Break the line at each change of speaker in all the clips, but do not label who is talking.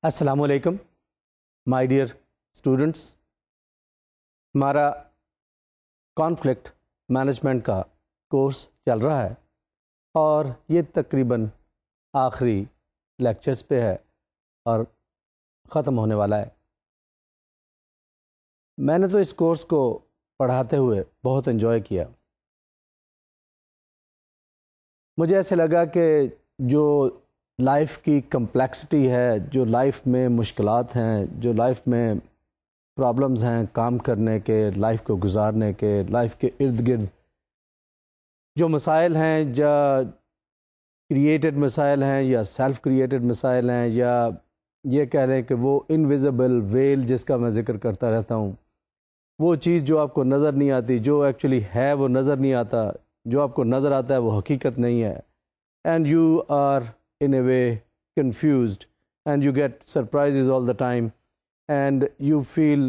السلام علیکم my dear students. ہمارا کانفلکٹ مینجمنٹ کا کورس چل رہا ہے اور یہ تقریباً آخری لیکچرز پہ ہے اور ختم ہونے والا ہے. میں نے تو اس کورس کو پڑھاتے ہوئے بہت انجوائے کیا. مجھے ایسے لگا کہ جو لائف کی کمپلیکسٹی ہے، جو لائف میں مشکلات ہیں، جو لائف میں پرابلمز ہیں کام کرنے کے، لائف کو گزارنے کے، لائف کے ارد گرد جو مسائل ہیں، یا کریٹڈ مسائل ہیں یا سیلف کریٹڈ مسائل ہیں، یا یہ کہہ لیں کہ وہ انویزیبل ویل جس کا میں ذکر کرتا رہتا ہوں، وہ چیز جو آپ کو نظر نہیں آتی، جو ایکچولی ہے وہ نظر نہیں آتا، جو آپ کو نظر آتا ہے وہ حقیقت نہیں ہے. And you are in a way confused and you get surprises all the time and you feel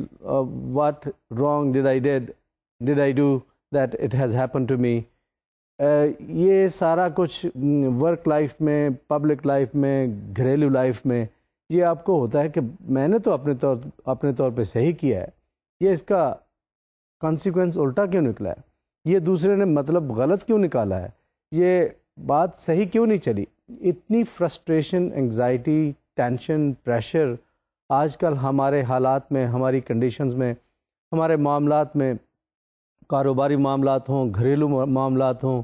what wrong did I do that it has happened to me. یہ سارا کچھ ورک لائف میں، پبلک لائف میں، گھریلو life میں یہ آپ کو ہوتا ہے کہ میں نے تو اپنے طور پہ صحیح کیا ہے، یہ اس کا کانسیکوینس الٹا کیوں نکلا ہے، یہ دوسرے نے مطلب غلط کیوں نکالا ہے، یہ بات صحیح کیوں نہیں چلی. اتنی فرسٹریشن، انگزائٹی، ٹینشن، پریشر آج کل ہمارے حالات میں، ہماری کنڈیشنز میں، ہمارے معاملات میں، کاروباری معاملات ہوں، گھریلو معاملات ہوں،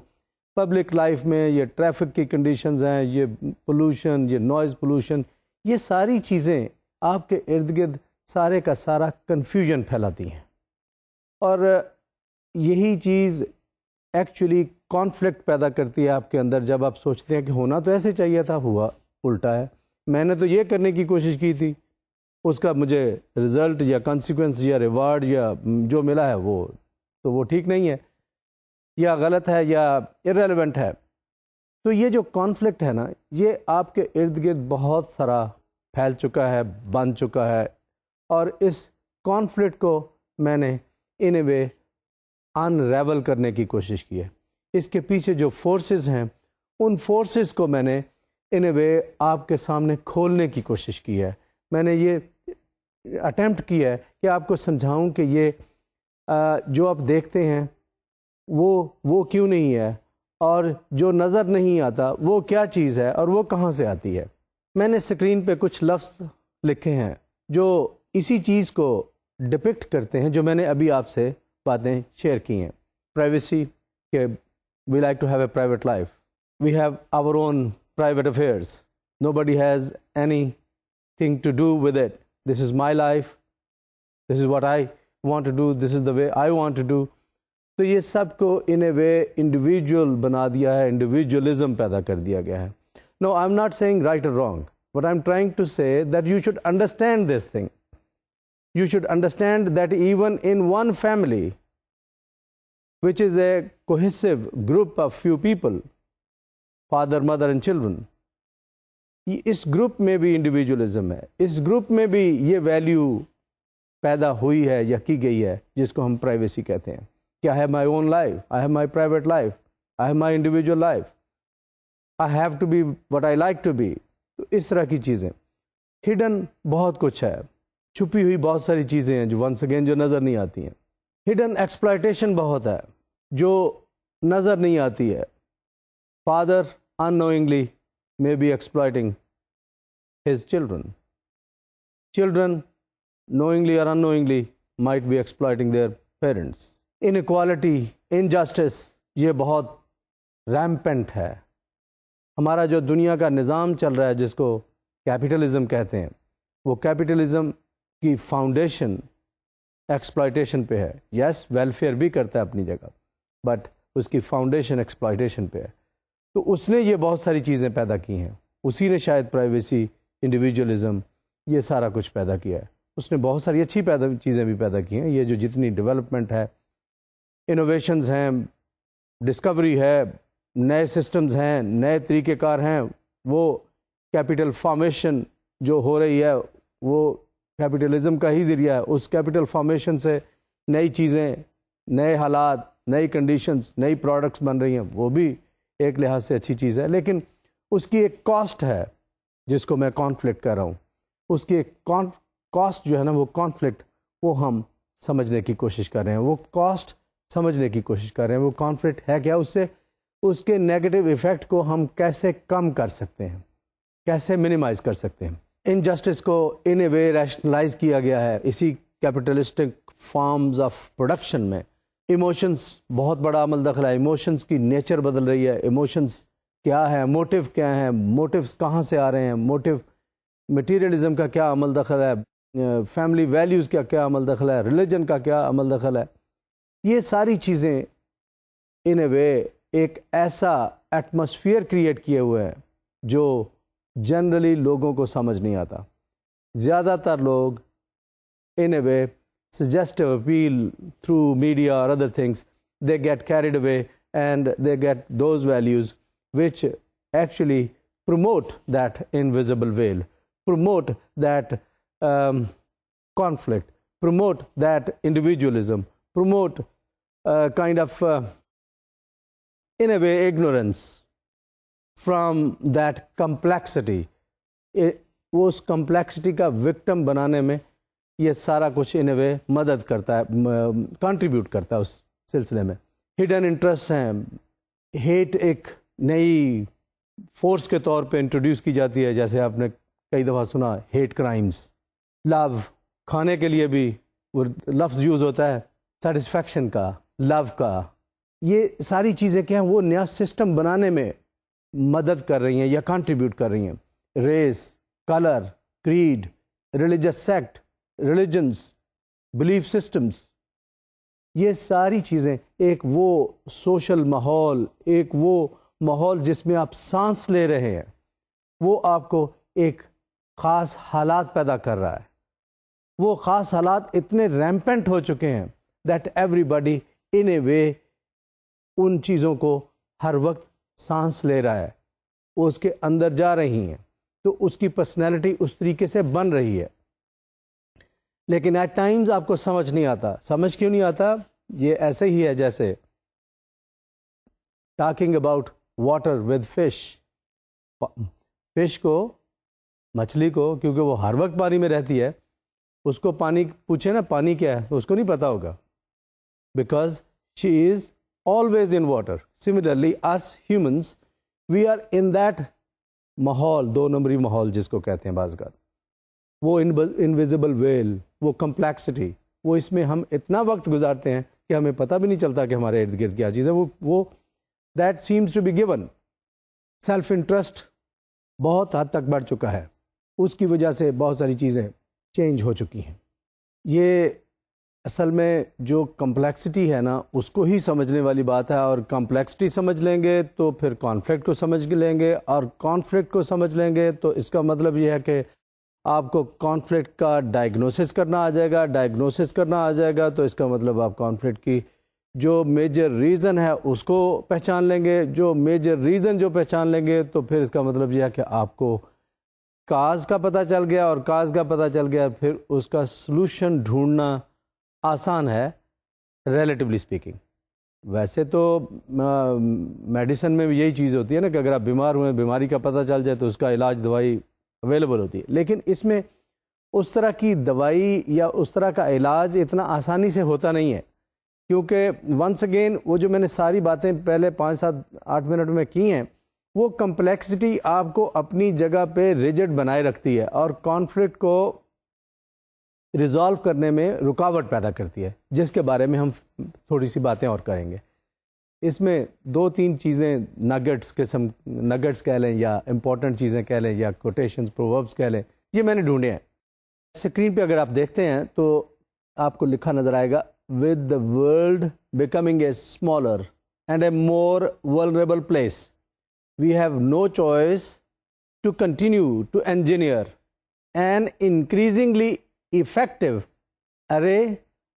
پبلک لائف میں، یہ ٹریفک کی کنڈیشنز ہیں، یہ پولوشن، یہ نوائز پولوشن، یہ ساری چیزیں آپ کے ارد گرد سارے کا سارا کنفیوژن پھیلاتی ہیں. اور یہی چیز ایکچولی کانفلکٹ پیدا کرتی ہے آپ کے اندر. جب آپ سوچتے ہیں کہ ہونا تو ایسے چاہیے تھا، ہوا الٹا ہے، میں نے تو یہ کرنے کی کوشش کی تھی، اس کا مجھے رزلٹ یا کانسیکوینس یا ریوارڈ یا جو ملا ہے وہ ٹھیک نہیں ہے، یا غلط ہے، یا ارریلیونٹ ہے. تو یہ جو کانفلکٹ ہے نا، یہ آپ کے ارد گرد بہت سارا پھیل چکا ہے، بن چکا ہے. اور اس کانفلکٹ کو میں نے ان اے وے انریول کرنے کی کوشش کی ہے. اس کے پیچھے جو فورسز ہیں، ان فورسز کو میں نے ان اے وے آپ کے سامنے کھولنے کی کوشش کی ہے. میں نے یہ اٹیمپٹ کیا ہے کہ آپ کو سمجھاؤں کہ یہ جو آپ دیکھتے ہیں وہ کیوں نہیں ہے، اور جو نظر نہیں آتا وہ کیا چیز ہے اور وہ کہاں سے آتی ہے. میں نے اسکرین پہ کچھ لفظ لکھے ہیں جو اسی چیز کو ڈپکٹ کرتے ہیں جو میں نے ابھی آپ سے باتیں شیئر کی ہیں. پرائیویسی، کہ we like to have a private life. We have our own private affairs. Nobody has anything to do with it. This is my life. This is what I want to do. This is the way I want to do. تو یہ سب کو in a way individual بنا دیا ہے، individualism پیدا کر دیا گیا ہے. No, I'm not saying right or wrong. But I'm trying to say that you should understand this thing. You should understand that even in one family, which is a cohesive group of few people, father, mother and children, اس گروپ میں بھی individualism ہے، اس گروپ میں بھی یہ value پیدا ہوئی ہے یا کی گئی ہے جس کو ہم پرائیویسی کہتے ہیں کہ I have my own life, I have my private life, I have my individual life, I have to be what I like to be. تو اس طرح کی چیزیں ہڈن بہت کچھ ہے، چھپی ہوئی بہت ساری چیزیں ہیں جو ونس اگین جو نظر نہیں آتی ہیں. ہڈن ایکسپلائٹیشن بہت ہے جو نظر نہیں آتی ہے. Father unknowingly may be exploiting his children. Children knowingly or unknowingly might be exploiting their parents. Inequality, injustice یہ بہت rampant ہے. ہمارا جو دنیا کا نظام چل رہا ہے جس کو کیپٹلزم کہتے ہیں، وہ کیپٹلزم کی فاؤنڈیشن ایکسپلائٹیشن پہ ہے. یس، ویلفیئر بھی کرتا ہے اپنی جگہ، بٹ اس کی فاؤنڈیشن ایکسپلائٹیشن پہ ہے. تو اس نے یہ بہت ساری چیزیں پیدا کی ہیں، اسی نے شاید پرائیویسی، انڈیویجولزم، یہ سارا کچھ پیدا کیا ہے. اس نے بہت ساری اچھی چیزیں بھی پیدا کی ہیں. یہ جو جتنی ڈیولپمنٹ ہے، انوویشنز ہیں، ڈسکوری ہے، نئے سسٹمز ہیں، نئے طریقہ کار ہیں، وہ کیپٹل فارمیشن جو ہو رہی ہے وہ کیپٹلزم کا ہی ذریعہ ہے. اس کیپٹل فارمیشن سے نئی چیزیں، نئے حالات، نئی کنڈیشنز، نئی پروڈکٹس بن رہی ہیں، وہ بھی ایک لحاظ سے اچھی چیز ہے. لیکن اس کی ایک کاسٹ ہے جس کو میں کانفلکٹ کر رہا ہوں. اس کی ایک کاسٹ جو ہے نا، وہ کانفلکٹ، وہ ہم سمجھنے کی کوشش کر رہے ہیں، وہ کاسٹ سمجھنے کی کوشش کر رہے ہیں، وہ کانفلکٹ ہے کیا، اس سے اس کے نیگیٹو ایفیکٹ کو ہم کیسے کم کر سکتے ہیں، کیسے منیمائز کر سکتے ہیں۔ انجسٹس کو ان اے وے ریشنلائز کیا گیا ہے اسی کیپٹلسٹک فارمز آف پروڈکشن میں۔ ایموشنز بہت بڑا عمل دخل ہے، ایموشنز کی نیچر بدل رہی ہے، ایموشنز کیا ہے، موٹیو کیا ہیں، موٹیوز کہاں سے آ رہے ہیں، موٹیو مٹیریلزم کا کیا عمل دخل ہے، فیملی ویلیوز کا کیا عمل دخل ہے، ریلیجن کا کیا عمل دخل ہے۔ یہ ساری چیزیں ان اے وے ایک ایسا ایٹماسفیئر کریٹ کیے ہوئے ہیں جو جنرلی لوگوں کو سمجھ نہیں آتا۔ زیادہ تر لوگ in a way suggestive appeal through media or other things, they get carried away and they get those values which actually promote that invisible veil, promote that conflict, promote that individualism, promote kind of in a way ignorance from that complexity. وہ اس complexity کا victim بنانے میں یہ سارا کچھ ان اے وے مدد کرتا ہے، کنٹریبیوٹ کرتا ہے اس سلسلے میں۔ ہڈن انٹرسٹ ہیں، ہیٹ ایک نئی فورس کے طور پہ انٹروڈیوس کی جاتی ہے، جیسے آپ نے کئی دفعہ سنا ہیٹ کرائمز۔ لو، کھانے کے لیے بھی وہ لفظ یوز ہوتا ہے سیٹسفیکشن کا، لو کا۔ یہ ساری چیزیں کیا ہیں، وہ نیا سسٹم بنانے میں مدد کر رہی ہیں یا کنٹریبیوٹ کر رہی ہیں۔ Race, colour, creed, religious sect, religions, belief systems, یہ ساری چیزیں ایک وہ سوشل ماحول، ایک وہ ماحول جس میں آپ سانس لے رہے ہیں، وہ آپ کو ایک خاص حالات پیدا کر رہا ہے۔ وہ خاص حالات اتنے ریمپنٹ ہو چکے ہیں دیٹ ایوری باڈی ان اے وے ان چیزوں کو ہر وقت سانس لے رہا ہے، وہ اس کے اندر جا رہی ہیں، تو اس کی پرسنالٹی اس طریقے سے بن رہی ہے۔ لیکن ایٹ ٹائمز آپ کو سمجھ نہیں آتا۔ سمجھ کیوں نہیں آتا؟ یہ ایسے ہی ہے جیسے talking about water with fish. Fish کو، مچھلی کو، کیونکہ وہ ہر وقت پانی میں رہتی ہے، اس کو پانی پوچھے نا پانی کیا ہے، اس کو نہیں پتا ہوگا، because she is always in water. Similarly, us humans, we are in that ماحول، دو نمبری ماحول جس کو کہتے ہیں بعض اوقات، وہ انویزیبل ویل، وہ کمپلیکسٹی، وہ اس میں ہم اتنا وقت گزارتے ہیں کہ ہمیں پتہ بھی نہیں چلتا کہ ہمارے ارد گرد کیا چیز ہے۔ وہ that seems to be given. Self interest بہت حد تک بڑھ چکا ہے، اس کی وجہ سے بہت ساری چیزیں چینج ہو چکی ہیں۔ یہ اصل میں جو کمپلیکسٹی ہے نا، اس کو ہی سمجھنے والی بات ہے، اور کمپلیکسٹی سمجھ لیں گے تو پھر کانفلکٹ کو سمجھ لیں گے، اور کانفلکٹ کو سمجھ لیں گے تو اس کا مطلب یہ ہے کہ آپ کو کانفلکٹ کا ڈائگنوسس کرنا آ جائے گا، ڈائگنوسس کرنا آ جائے گا تو اس کا مطلب آپ کانفلکٹ کی جو میجر ریزن ہے اس کو پہچان لیں گے، جو میجر ریزن جو پہچان لیں گے تو پھر اس کا مطلب یہ ہے کہ آپ کو کاز کا پتہ چل گیا، اور کاز کا پتہ چل گیا پھر اس کا سلوشن ڈھونڈنا آسان ہے، ریلیٹیولی اسپیکنگ۔ ویسے تو میڈیسن میں بھی یہی چیز ہوتی ہے نا کہ اگر آپ بیمار ہوئے، بیماری کا پتہ چل جائے تو اس کا علاج، دوائی اویلیبل ہوتی ہے، لیکن اس میں اس طرح کی دوائی یا اس طرح کا علاج اتنا آسانی سے ہوتا نہیں ہے، کیونکہ ونس اگین وہ جو میں نے ساری باتیں پہلے 5 7 8 منٹ میں کی ہیں، وہ کمپلیکسٹی آپ کو اپنی جگہ پہ ریجڈ بنائے رکھتی ہے، اور کانفلکٹ کو ریزالو کرنے میں رکاوٹ پیدا کرتی ہے، جس کے بارے میں ہم تھوڑی سی باتیں اور کریں گے۔ اس میں 2-3 چیزیں نگٹس کہہ لیں، یا امپورٹنٹ چیزیں کہہ لیں، یا کوٹیشنز، پرووربس کہہ لیں، یہ میں نے ڈھونڈے ہیں۔ اسکرین پہ اگر آپ دیکھتے ہیں تو آپ کو لکھا نظر آئے گا with the world becoming a smaller and a more vulnerable place, we have no choice to continue to engineer an increasingly effective array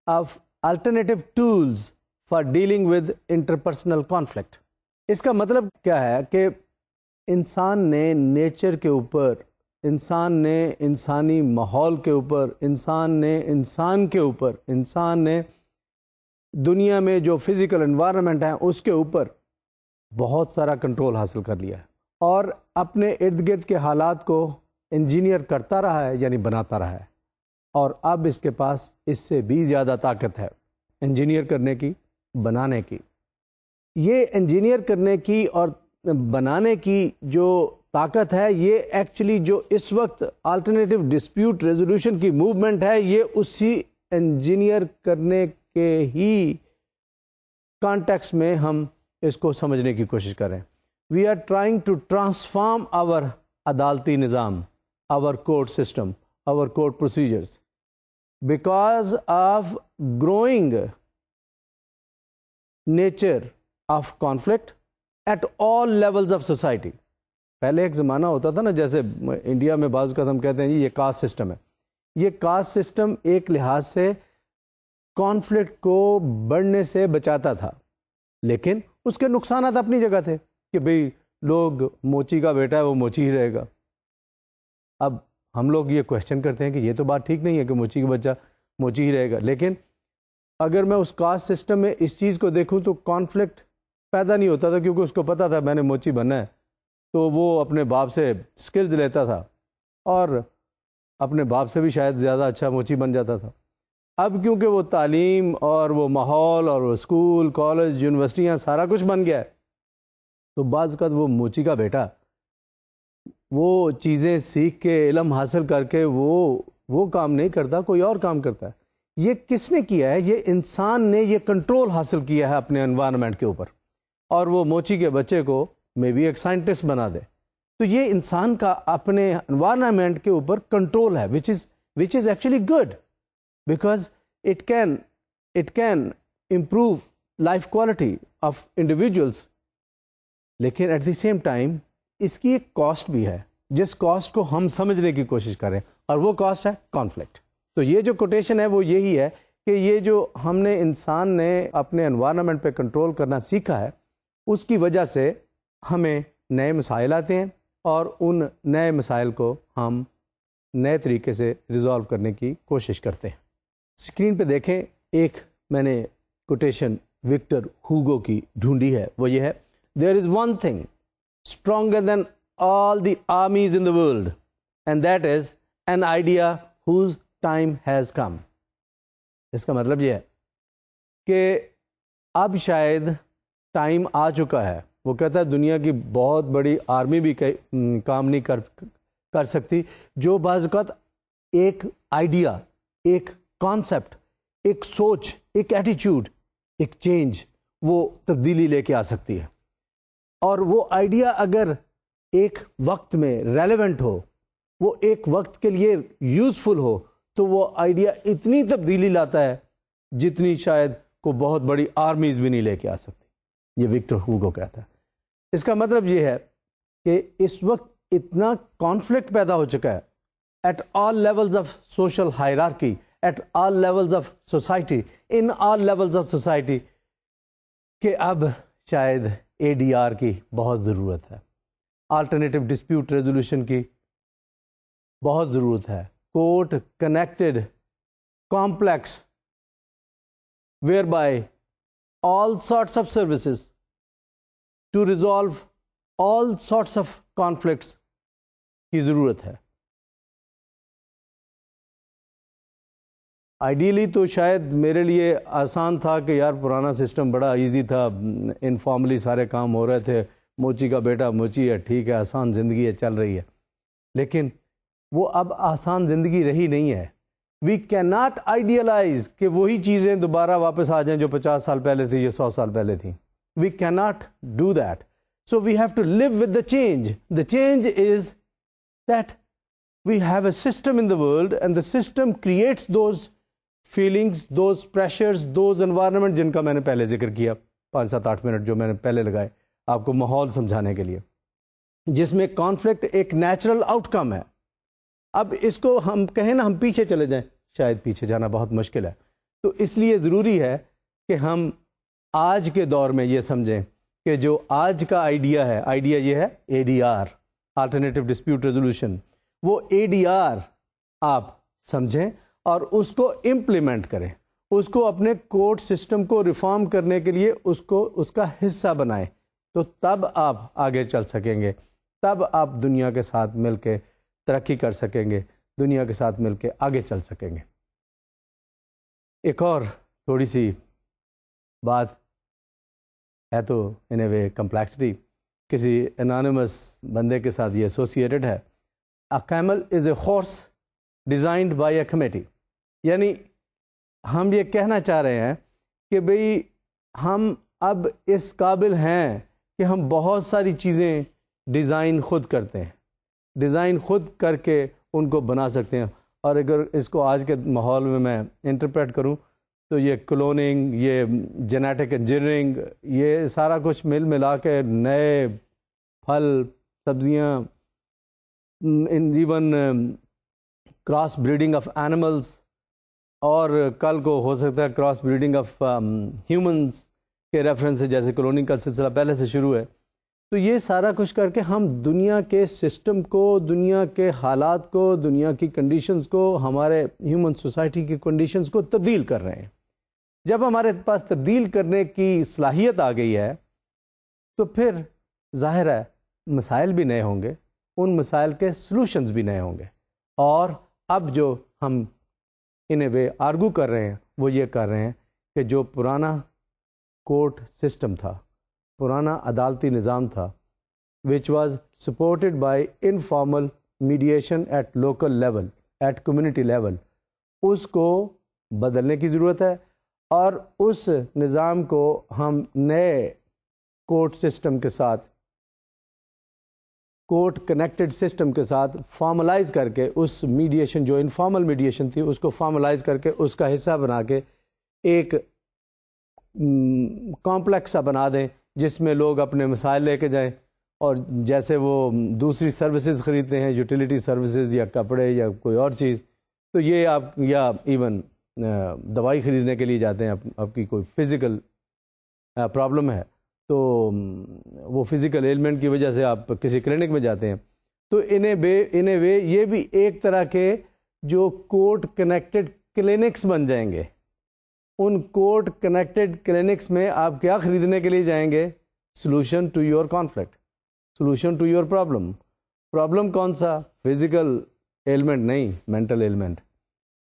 of alternative tools for dealing with interpersonal conflict. اس کا مطلب کیا ہے کہ انسان نے nature کے اوپر، انسان نے انسانی ماحول کے اوپر، انسان نے انسان کے اوپر، انسان نے دنیا میں جو فزیکل انوائرمنٹ ہیں اس کے اوپر بہت سارا کنٹرول حاصل کر لیا ہے، اور اپنے ارد گرد کے حالات کو انجینئر کرتا رہا ہے یعنی بناتا رہا ہے، اور اب اس کے پاس اس سے بھی زیادہ طاقت ہے انجینئر کرنے کی، بنانے کی. یہ انجینئر کرنے کی اور بنانے کی جو طاقت ہے، یہ ایکچولی جو اس وقت آلٹرنیٹیو ڈسپیوٹ ریزولوشن کی موومنٹ ہے، یہ اسی انجینئر کرنے کے ہی کانٹیکس میں ہم اس کو سمجھنے کی کوشش کریں. We are trying to transform our عدالتی نظام، our court system, our court procedures because of growing nature of conflict at all levels of society. پہلے ایک زمانہ ہوتا تھا نا، جیسے انڈیا میں بعض اوقات ہم کہتے ہیں جی یہ کاسٹ سسٹم ہے. یہ کاسٹ سسٹم ایک لحاظ سے کانفلکٹ کو بڑھنے سے بچاتا تھا، لیکن اس کے نقصانات اپنی جگہ تھے کہ بھئی لوگ موچی کا بیٹا ہے وہ موچی ہی رہے گا. اب ہم لوگ یہ کوشچن کرتے ہیں کہ یہ تو بات ٹھیک نہیں ہے کہ موچی کا بچہ موچی ہی رہے گا، لیکن اگر میں اس کاسٹ سسٹم میں اس چیز کو دیکھوں تو کانفلکٹ پیدا نہیں ہوتا تھا، کیونکہ اس کو پتہ تھا میں نے موچی بننا ہے، تو وہ اپنے باپ سے سکلز لیتا تھا اور اپنے باپ سے بھی شاید زیادہ اچھا موچی بن جاتا تھا. اب کیونکہ وہ تعلیم اور وہ ماحول اور وہ اسکول، کالج، یونیورسٹیاں سارا کچھ بن گیا ہے، تو بعض اوقات وہ موچی کا بیٹا وہ چیزیں سیکھ کے، علم حاصل کر کے وہ کام نہیں کرتا، کوئی اور کام کرتا ہے. یہ کس نے کیا ہے؟ یہ انسان نے یہ کنٹرول حاصل کیا ہے اپنے انوائرمنٹ کے اوپر، اور وہ موچی کے بچے کو میں بھی ایک سائنٹسٹ بنا دے. تو یہ انسان کا اپنے انوائرمنٹ کے اوپر کنٹرول ہے which is actually good because it can improve life quality of individuals. لیکن ایٹ دی سیم ٹائم اس کی ایک کاسٹ بھی ہے جس کاسٹ کو ہم سمجھنے کی کوشش کریں، اور وہ کاسٹ ہے کانفلکٹ. تو یہ جو کوٹیشن ہے وہ یہی ہے کہ یہ جو ہم نے انسان نے اپنے انوائرمنٹ پہ کنٹرول کرنا سیکھا ہے، اس کی وجہ سے ہمیں نئے مسائل آتے ہیں، اور ان نئے مسائل کو ہم نئے طریقے سے ریزالو کرنے کی کوشش کرتے ہیں. اسکرین پہ دیکھیں، ایک میں نے کوٹیشن وکٹر ہوگو کی ڈھونڈی ہے، وہ یہ ہے: There is one thing stronger than all the armies in the world, and that is an idea whose time has come. اس کا مطلب یہ ہے کہ اب شاید ٹائم آ چکا ہے. وہ کہتا ہے دنیا کی بہت بڑی آرمی بھی کام نہیں کر سکتی، جو بعض اوقات ایک آئیڈیا، ایک کانسیپٹ، ایک سوچ، ایک ایٹیچیوڈ، ایک چینج، وہ تبدیلی لے کے آ سکتی ہے. اور وہ آئیڈیا اگر ایک وقت میں ریلیونٹ ہو، وہ ایک وقت کے لیے یوزفل ہو، تو وہ آئیڈیا اتنی تبدیلی لاتا ہے جتنی شاید کو بہت بڑی آرمیز بھی نہیں لے کے آ سکتی. یہ وکٹر ہوگو کہتا ہے. اس کا مطلب یہ ہے کہ اس وقت اتنا کانفلکٹ پیدا ہو چکا ہے at all levels of social hierarchy, at all levels of society, in all levels of society, کہ اب شاید ADR کی بہت ضرورت ہے، آلٹرنیٹیو ڈسپیوٹ ریزولوشن کی بہت ضرورت ہے. Court connected complex where by all sorts of services to resolve all sorts of conflicts کی ضرورت ہے. آئیڈیلی تو شاید میرے لیے آسان تھا کہ یار پرانا سسٹم بڑا ایزی تھا، انفارملی سارے کام ہو رہے تھے، موچی کا بیٹا موچی ہے، ٹھیک ہے، آسان زندگی ہے، چل رہی ہے. لیکن وہ اب آسان زندگی رہی نہیں ہے. وی کین ناٹ آئیڈیلائز کہ وہی چیزیں دوبارہ واپس آ جائیں جو 50 سال پہلے تھی یا 100 سال پہلے تھیں. We can not do that. So we have to live with the change. The change is that we have a system in the world and the system creates those feelings, those pressures, those environment جن کا میں نے پہلے ذکر کیا، 5-7-8 minute جو میں نے پہلے لگائے آپ کو ماحول سمجھانے کے لیے، جس میں کانفلکٹ ایک نیچرل آؤٹ کم ہے. اب اس کو ہم کہیں نا ہم پیچھے چلے جائیں، شاید پیچھے جانا بہت مشکل ہے. تو اس لیے ضروری ہے کہ ہم آج کے دور میں یہ سمجھیں کہ جو آج کا آئیڈیا ہے، آئیڈیا یہ ہے ADR، آلٹرنیٹیو ڈسپیوٹ ریزولوشن. وہ ADR آپ سمجھیں اور اس کو امپلیمنٹ کریں، اس کو اپنے کورٹ سسٹم کو ریفارم کرنے کے لیے اس کا حصہ بنائیں. تو تب آپ آگے چل سکیں گے، تب آپ دنیا کے ساتھ مل کے ترقی کر سکیں گے، دنیا کے ساتھ مل کے آگے چل سکیں گے۔ ایک اور تھوڑی سی بات ہے تو ان اے وے کمپلیکسٹی، کسی انانیمس بندے کے ساتھ یہ ایسوسیٹڈ ہے۔ A camel is a horse designed by a committee، یعنی ہم یہ کہنا چاہ رہے ہیں کہ بھئی ہم اب اس قابل ہیں کہ ہم بہت ساری چیزیں ڈیزائن خود کرتے ہیں، ڈیزائن خود کر کے ان کو بنا سکتے ہیں۔ اور اگر اس کو آج کے ماحول میں انٹرپریٹ کروں تو یہ کلوننگ، یہ جینیٹک انجینئرنگ، یہ سارا کچھ مل ملا کے نئے پھل، سبزیاں، even cross breeding of animals, اور کل کو ہو سکتا ہے کراس بریڈنگ آف ہیومنس کے ریفرنس سے، جیسے کلوننگ کا سلسلہ پہلے سے شروع ہے۔ تو یہ سارا کچھ کر کے ہم دنیا کے سسٹم کو، دنیا کے حالات کو، دنیا کی کنڈیشنز کو، ہمارے ہیومن سوسائٹی کی کنڈیشنز کو تبدیل کر رہے ہیں۔ جب ہمارے پاس تبدیل کرنے کی صلاحیت آ گئی ہے تو پھر ظاہر ہے مسائل بھی نئے ہوں گے، ان مسائل کے سلوشنز بھی نئے ہوں گے۔ اور اب جو ہم ان اے وے آرگو کر رہے ہیں وہ یہ کر رہے ہیں کہ جو پرانا کورٹ سسٹم تھا، پرانا عدالتی نظام تھا، which was supported by informal mediation at local level, at community level، اس کو بدلنے کی ضرورت ہے، اور اس نظام کو ہم نئے کورٹ سسٹم کے ساتھ، کورٹ کنیکٹڈ سسٹم کے ساتھ فارملائز کر کے، اس میڈیشن جو انفارمل میڈیشن تھی اس کو فارملائز کر کے اس کا حصہ بنا کے ایک کمپلیکس سا بنا دیں جس میں لوگ اپنے مسائل لے کے جائیں، اور جیسے وہ دوسری سروسز خریدتے ہیں، یوٹیلیٹی سروسز یا کپڑے یا کوئی اور چیز، تو یہ آپ یا ایون دوائی خریدنے کے لیے جاتے ہیں، آپ کی کوئی فزیکل پرابلم ہے تو وہ فزیکل ایلمنٹ کی وجہ سے آپ کسی کلینک میں جاتے ہیں، تو ان اے وے یہ بھی ایک طرح کے جو کورٹ کنیکٹڈ کلینکس بن جائیں گے۔ ان کورٹ کنیکٹڈ کلینکس میں آپ کیا خریدنے کے لیے جائیں گے؟ Solution to your conflict, solution to your problem. Problem کون سا؟ فزیکل ایلمنٹ نہیں، مینٹل ایلمنٹ۔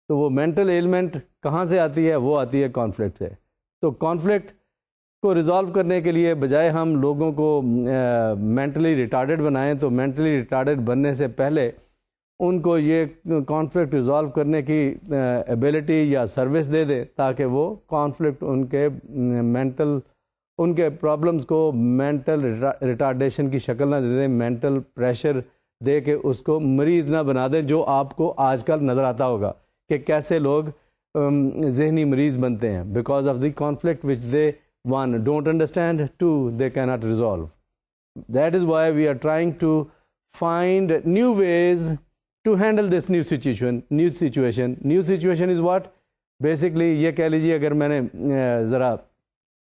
تو وہ مینٹل ایلمنٹ کہاں سے آتی ہے؟ وہ آتی ہے کانفلکٹ سے۔ تو کانفلکٹ کو ریزالو کرنے کے لیے بجائے ہم لوگوں کو مینٹلی ریٹارڈڈ بنائیں، تو مینٹلی ریٹارڈڈ بننے سے پہلے ان کو یہ کانفلکٹ ریزالو کرنے کی ایبلٹی یا سروس دے دیں تاکہ وہ کانفلکٹ ان کے مینٹل، ان کے پرابلمس کو مینٹل ریٹارڈیشن کی شکل نہ دے دیں، مینٹل پریشر دے کے اس کو مریض نہ بنا دیں، جو آپ کو آج کل نظر آتا ہوگا کہ کیسے لوگ ذہنی مریض بنتے ہیں because of the conflict which they one don't understand, two they cannot resolve. That is why we are trying to find new ways to handle this new situation. New situation is what? Basically یہ کہہ لیجیے، اگر میں نے ذرا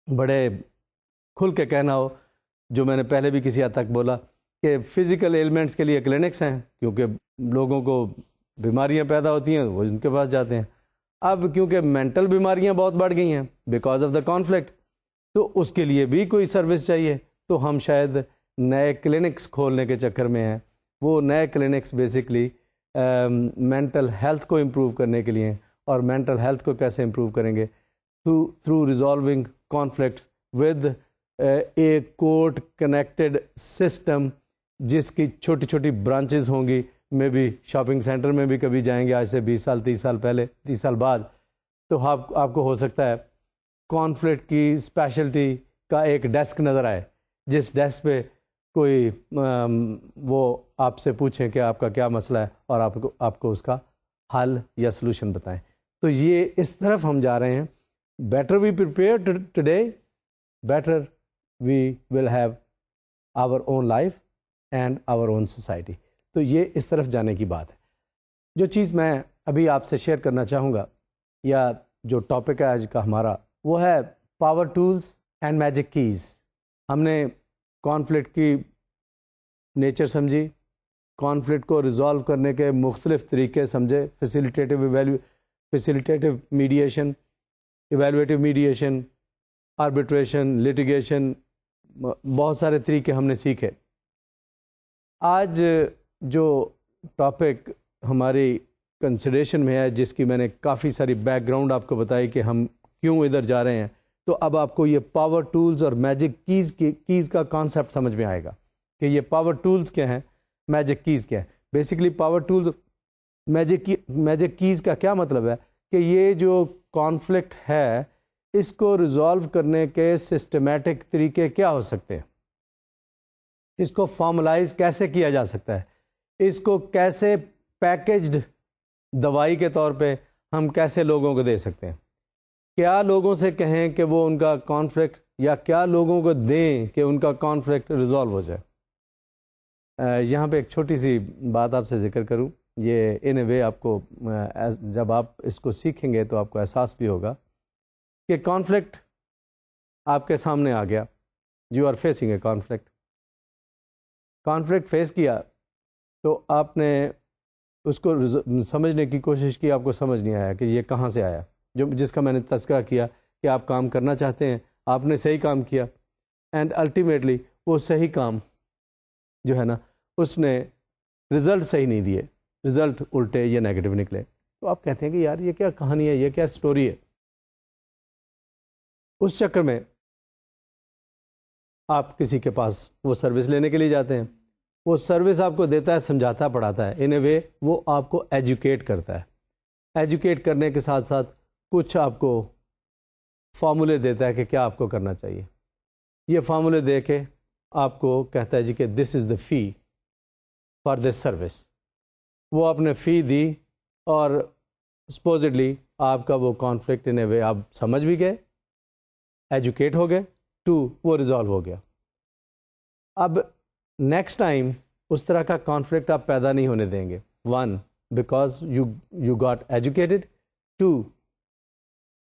بڑے کھل کے کہنا ہو، جو میں نے پہلے بھی کسی حد تک بولا کہ فزیکل ایلمنٹس کے لیے کلینکس ہیں، کیونکہ لوگوں کو بیماریاں پیدا ہوتی ہیں وہ ان کے پاس جاتے ہیں۔ اب کیونکہ مینٹل بیماریاں بہت بڑھ گئی ہیں بیکاز آف دا کانفلکٹ، تو اس کے لیے بھی کوئی سروس چاہیے، تو ہم شاید نئے کلینکس کھولنے کے چکر میں ہیں۔ وہ نئے کلینکس بیسکلی مینٹل ہیلتھ کو امپروو کرنے کے لیے ہیں، اور مینٹل ہیلتھ کو کیسے امپروو کریں گے؟ Through resolving conflicts with a court connected system, جس کی چھوٹی چھوٹی برانچز ہوں گی، میں بھی شاپنگ سینٹر میں بھی کبھی جائیں گے آج سے 20 سال 30 سال پہلے، 30 سال بعد، تو آپ کو ہو سکتا ہے کانفلکٹ کی اسپیشلٹی کا ایک ڈیسک نظر آئے، جس ڈیسک پہ کوئی وہ آپ سے پوچھیں کہ آپ کا کیا مسئلہ ہے، اور آپ کو اس کا حل یا سلوشن بتائیں۔ تو یہ اس طرف ہم جا رہے ہیں۔ Better we prepare today, better we will have our own life and our own society. تو یہ اس طرف جانے کی بات ہے۔ جو چیز میں ابھی آپ سے شیئر کرنا چاہوں گا، یا جو ٹاپک ہے آج کا ہمارا، وہ ہے power tools and magic keys. ہم نے کانفلکٹ کی نیچر سمجھی، کانفلکٹ کو ریزالو کرنے کے مختلف طریقے سمجھے، فیسیلیٹیٹو meditation, evolutive meditation, arbitration, litigation, بہت سارے طریقے ہم نے سیکھے۔ آج جو ٹاپک ہماری کنسیڈریشن میں ہے، جس کی میں نے کافی ساری بیک گراؤنڈ آپ کو بتائی کہ ہم کیوں ادھر جا رہے ہیں، تو اب آپ کو یہ پاور ٹولز اور میجک کیز کا کانسیپٹ سمجھ میں آئے گا کہ یہ پاور ٹولز کیا ہیں، میجک کیز کیا ہے. Basically power tools magic keys کا کیا مطلب ہے کہ یہ جو کانفلکٹ ہے اس کو ریزالو کرنے کے سسٹمیٹک طریقے کیا ہو سکتے ہیں، اس کو فارملائز کیسے کیا جا سکتا ہے، اس کو کیسے پیکجڈ دوائی کے طور پہ ہم کیسے لوگوں کو دے سکتے ہیں، کیا لوگوں سے کہیں کہ وہ ان کا کانفلکٹ، یا کیا لوگوں کو دیں کہ ان کا کانفلکٹ ریزالو ہو جائے. یہاں پہ ایک چھوٹی سی بات آپ سے ذکر کروں، یہ ان اے وے آپ کو جب آپ اس کو سیکھیں گے تو آپ کو احساس بھی ہوگا کہ کانفلکٹ آپ کے سامنے آ گیا، you are facing a conflict face کیا تو آپ نے اس کو سمجھنے کی کوشش کی، آپ کو سمجھ نہیں آیا کہ یہ کہاں سے آیا، جس کا میں نے تذکرہ کیا کہ آپ کام کرنا چاہتے ہیں، آپ نے صحیح کام کیا، اینڈ الٹیمیٹلی وہ صحیح کام جو ہے نا اس نے رزلٹ صحیح نہیں دیے، رزلٹ الٹے یا نیگیٹو نکلے. تو آپ کہتے ہیں کہ یار یہ کیا کہانی ہے، یہ کیا سٹوری ہے. اس چکر میں آپ کسی کے پاس وہ سروس لینے کے لیے جاتے ہیں، وہ سروس آپ کو دیتا ہے، سمجھاتا پڑھاتا ہے، ان اے وے وہ آپ کو ایجوکیٹ کرتا ہے. ایجوکیٹ کرنے کے ساتھ ساتھ کچھ آپ کو فارمولے دیتا ہے کہ کیا آپ کو کرنا چاہیے. یہ فارمولے دے کے آپ کو کہتا ہے جی کہ دس از دا فی فار دس سروس. وہ آپ نے فی دی اور سپوزڈلی آپ کا وہ کانفلکٹ ان اے وے آپ سمجھ بھی گئے، ایجوکیٹ ہو گئے، ٹو وہ ریزالو ہو گیا. اب نیکسٹ ٹائم اس طرح کا کانفلکٹ آپ پیدا نہیں ہونے دیں گے. One, because you got educated. Two,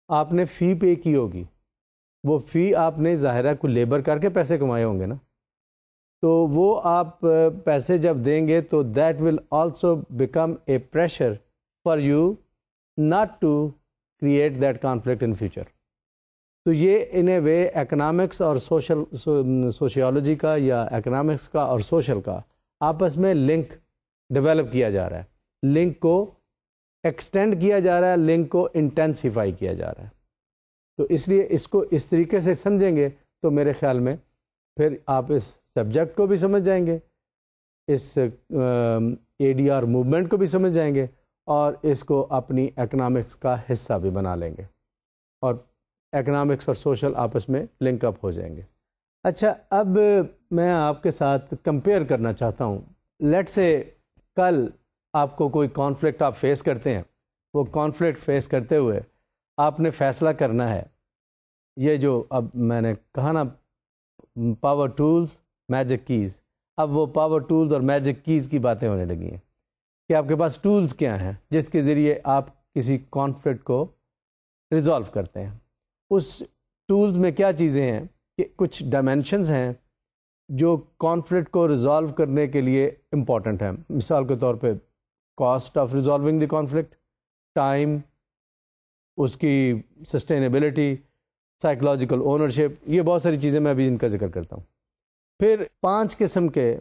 آپ نے فی پے کی ہوگی، وہ فی آپ نے ظاہرہ کو لیبر کر کے پیسے کمائے ہوں گے نا، تو وہ آپ پیسے جب دیں گے تو that will also become a pressure for you not to create that conflict in future. تو یہ ان اے وے اکنامکس اور سوشیالوجی کا یا اکنامکس کا اور سوشل کا آپس میں لنک ڈیولپ کیا جا رہا ہے، لنک کو ایکسٹینڈ کیا جا رہا ہے، لنک کو انٹینسیفائی کیا جا رہا ہے. تو اس لیے اس کو اس طریقے سے سمجھیں گے تو میرے خیال میں پھر آپ اس سبجیکٹ کو بھی سمجھ جائیں گے، اس اے ڈی آر موومنٹ کو بھی سمجھ جائیں گے، اور اس کو اپنی اکنامکس کا حصہ بھی بنا لیں گے، اور اکنامکس اور سوشل آپس میں لنک اپ ہو جائیں گے. اچھا، اب میں آپ کے ساتھ کمپیئر کرنا چاہتا ہوں. لیٹ سے کل آپ کو کوئی کانفلکٹ آپ فیس کرتے ہیں، وہ کانفلکٹ فیس کرتے ہوئے آپ نے فیصلہ کرنا ہے. یہ جو اب میں نے کہا نا پاور ٹولز میجک کیز، اب وہ پاور ٹولز اور میجک کیز کی باتیں ہونے لگی ہیں کہ آپ کے پاس ٹولز کیا ہیں جس کے ذریعے آپ کسی کانفلکٹ کو ریزالو کرتے ہیں. اس ٹولز میں کیا چیزیں ہیں کہ کچھ ڈائمینشنز ہیں جو کانفلکٹ کو ریزالو کرنے کے لیے امپورٹنٹ ہیں. مثال کے طور پہ cost of resolving the conflict, time, اس کی سسٹینیبلٹی، سائیکولوجیکل اونرشپ، یہ بہت ساری چیزیں میں ابھی ان کا ذکر کرتا ہوں. پھر 5 قسم کے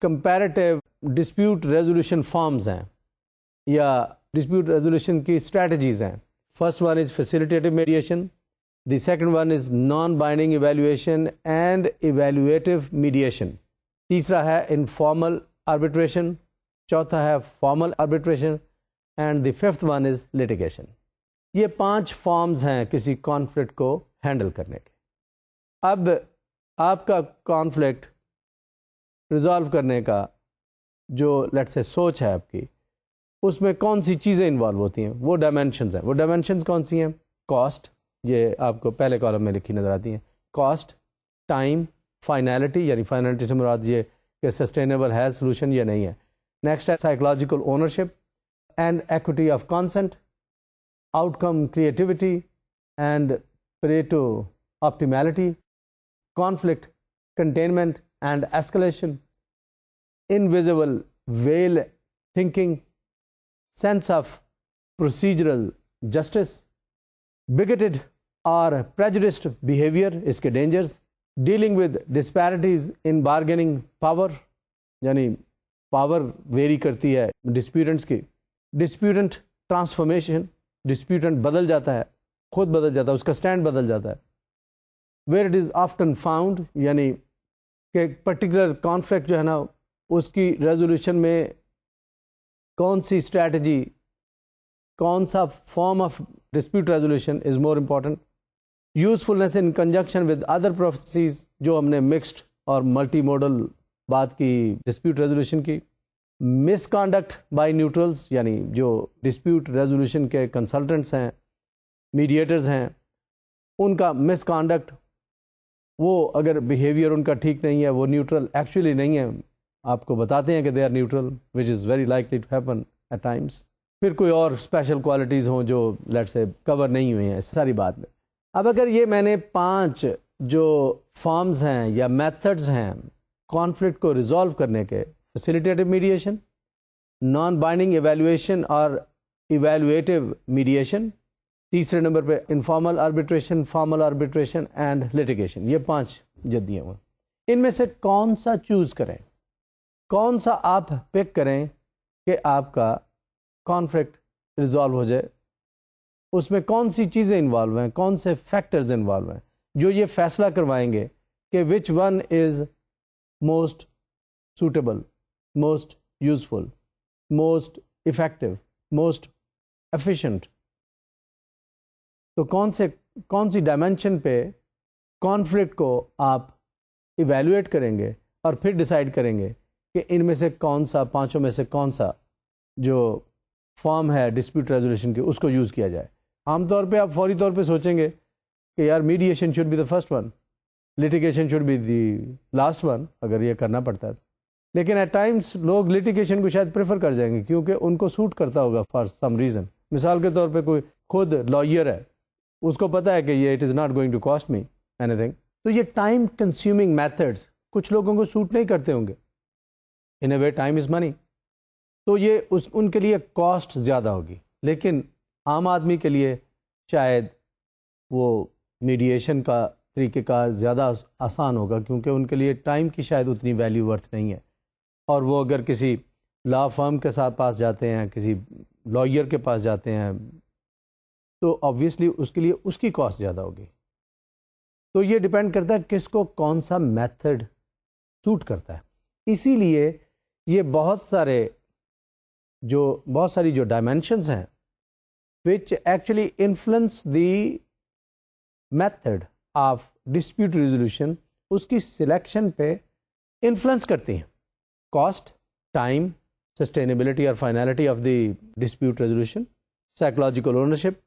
کمپیریٹیو ڈسپیوٹ ریزولوشن فارمز ہیں یا ڈسپیوٹ ریزولوشن کی اسٹریٹجیز ہیں. First one is facilitative mediation, the second one is non binding evaluation and evaluative mediation, تیسرا ہے انفارمل آربیٹریشن، چوتھا ہے formal arbitration, and the fifth one is litigation. یہ 5 فارمز ہیں کسی کانفلکٹ کو ہینڈل کرنے کے. اب آپ کا کانفلکٹ ریزالو کرنے کا جو لیٹ سے سوچ ہے آپ کی، اس میں کون سی چیزیں انوالو ہوتی ہیں، وہ ڈائمینشنز ہیں. وہ ڈائمینشنز کون سی ہیں؟ کاسٹ، یہ آپ کو پہلے کالم میں لکھی نظر آتی ہیں. کاسٹ، ٹائم، فائنلٹی، یعنی فائنلٹی سے مراد یہ کہ سسٹینیبل ہے سولوشن یا نہیں ہے. نیکسٹ ہے psychological ownership and equity of consent, outcome creativity and Pareto optimality, conflict containment and escalation, invisible veil thinking, sense of procedural justice, bigoted or prejudiced behavior اس کے dangers, dealing with disparities in bargaining power یعنی power vary کرتی ہے ڈسپیوٹنٹس کی. ڈسپیوٹنٹ transformation, ڈسپیوٹنٹ بدل جاتا ہے, خود بدل جاتا ہے, اس کا سٹینڈ بدل جاتا ہے. Where it is often found, یعنی کہ پرٹیکولر کانفلکٹ جو ہے نا اس کی ریزولوشن میں کون سی اسٹریٹجی, کون سا form of dispute resolution is more important. Usefulness in conjunction with other processes, جو ہم نے مکسڈ اور ملٹی موڈل بات کی ڈسپیوٹ ریزولوشن کی. مس کانڈکٹ بائی نیوٹرلز, یعنی جو ڈسپیوٹ ریزولوشن کے کنسلٹنٹس ہیں, میڈیٹرز ہیں, ان کا مس کانڈکٹ, وہ اگر بیہیویئر ان کا ٹھیک نہیں ہے, وہ نیوٹرل ایکچولی نہیں ہے, آپ کو بتاتے ہیں کہ they are neutral, which is very likely to happen at times. پھر کوئی اور اسپیشل کوالٹیز ہوں جو لیٹ سے کور نہیں ہوئی ہیں ساری بات میں. اب اگر یہ میں نے 5 جو فارمز ہیں یا میتھڈز ہیں کانفلکٹ کو ریزالو کرنے کے, facilitative mediation, non binding evaluation اور ایویلویٹو میڈیشن, تیسرے نمبر پہ informal arbitration, formal arbitration and litigation, یہ 5 جدیاں ہوئے. ان میں سے کون سا چوز کریں, کون سا آپ پک کریں کہ آپ کا کانفلکٹ ریزالو ہو جائے, اس میں کون سی چیزیں انوالو ہیں, کون سے فیکٹرز انوالو ہیں جو یہ فیصلہ کروائیں گے کہ which one is most suitable, most useful, most effective, most efficient. تو کون سی ڈائمینشن پہ کانفلکٹ کو آپ ایویلویٹ کریں گے اور پھر ڈیسائیڈ کریں گے کہ ان میں سے کون سا, 5 میں سے کون سا جو فارم ہے ڈسپیوٹ ریزولوشن کی اس کو یوز کیا جائے. عام طور پہ آپ فوری طور پہ سوچیں گے کہ یار mediation should be the first one, litigation should be the last one, اگر یہ کرنا پڑتا ہے. لیکن ایٹ ٹائمس لوگ لیٹیگیشن کو شاید پریفر کر جائیں گے کیونکہ ان کو سوٹ کرتا ہوگا فار سم ریزن. مثال کے طور پہ کوئی خود لائر ہے, اس کو پتہ ہے کہ یہ it is not going to cost me anything. تو یہ ٹائم کنزیومنگ میتھڈس کچھ لوگوں کو سوٹ نہیں کرتے ہوں گے. ان اے وے ٹائم از منی, تو یہ ان کے لیے کاسٹ زیادہ ہوگی. لیکن عام آدمی کے لیے شاید وہ میڈیشن کا طریقہ کار زیادہ آسان ہوگا کیونکہ ان کے لیے ٹائم کی شاید اتنی ویلیو ورتھ نہیں ہے. اور وہ اگر کسی لا فرم کے ساتھ پاس جاتے ہیں, کسی لائر کے پاس جاتے ہیں, تو آبویسلی اس کے لیے اس کی کاسٹ زیادہ ہوگی. تو یہ ڈپینڈ کرتا ہے کس کو کون سا میتھڈ سوٹ کرتا ہے. اسی لیے یہ بہت ساری جو ڈائمینشنز ہیں which actually influence the method of dispute resolution, اس کی سلیکشن پہ انفلوئنس کرتی ہیں. کاسٹ, ٹائم, سسٹینیبلٹی اور finality of the dispute resolution, psychological ownership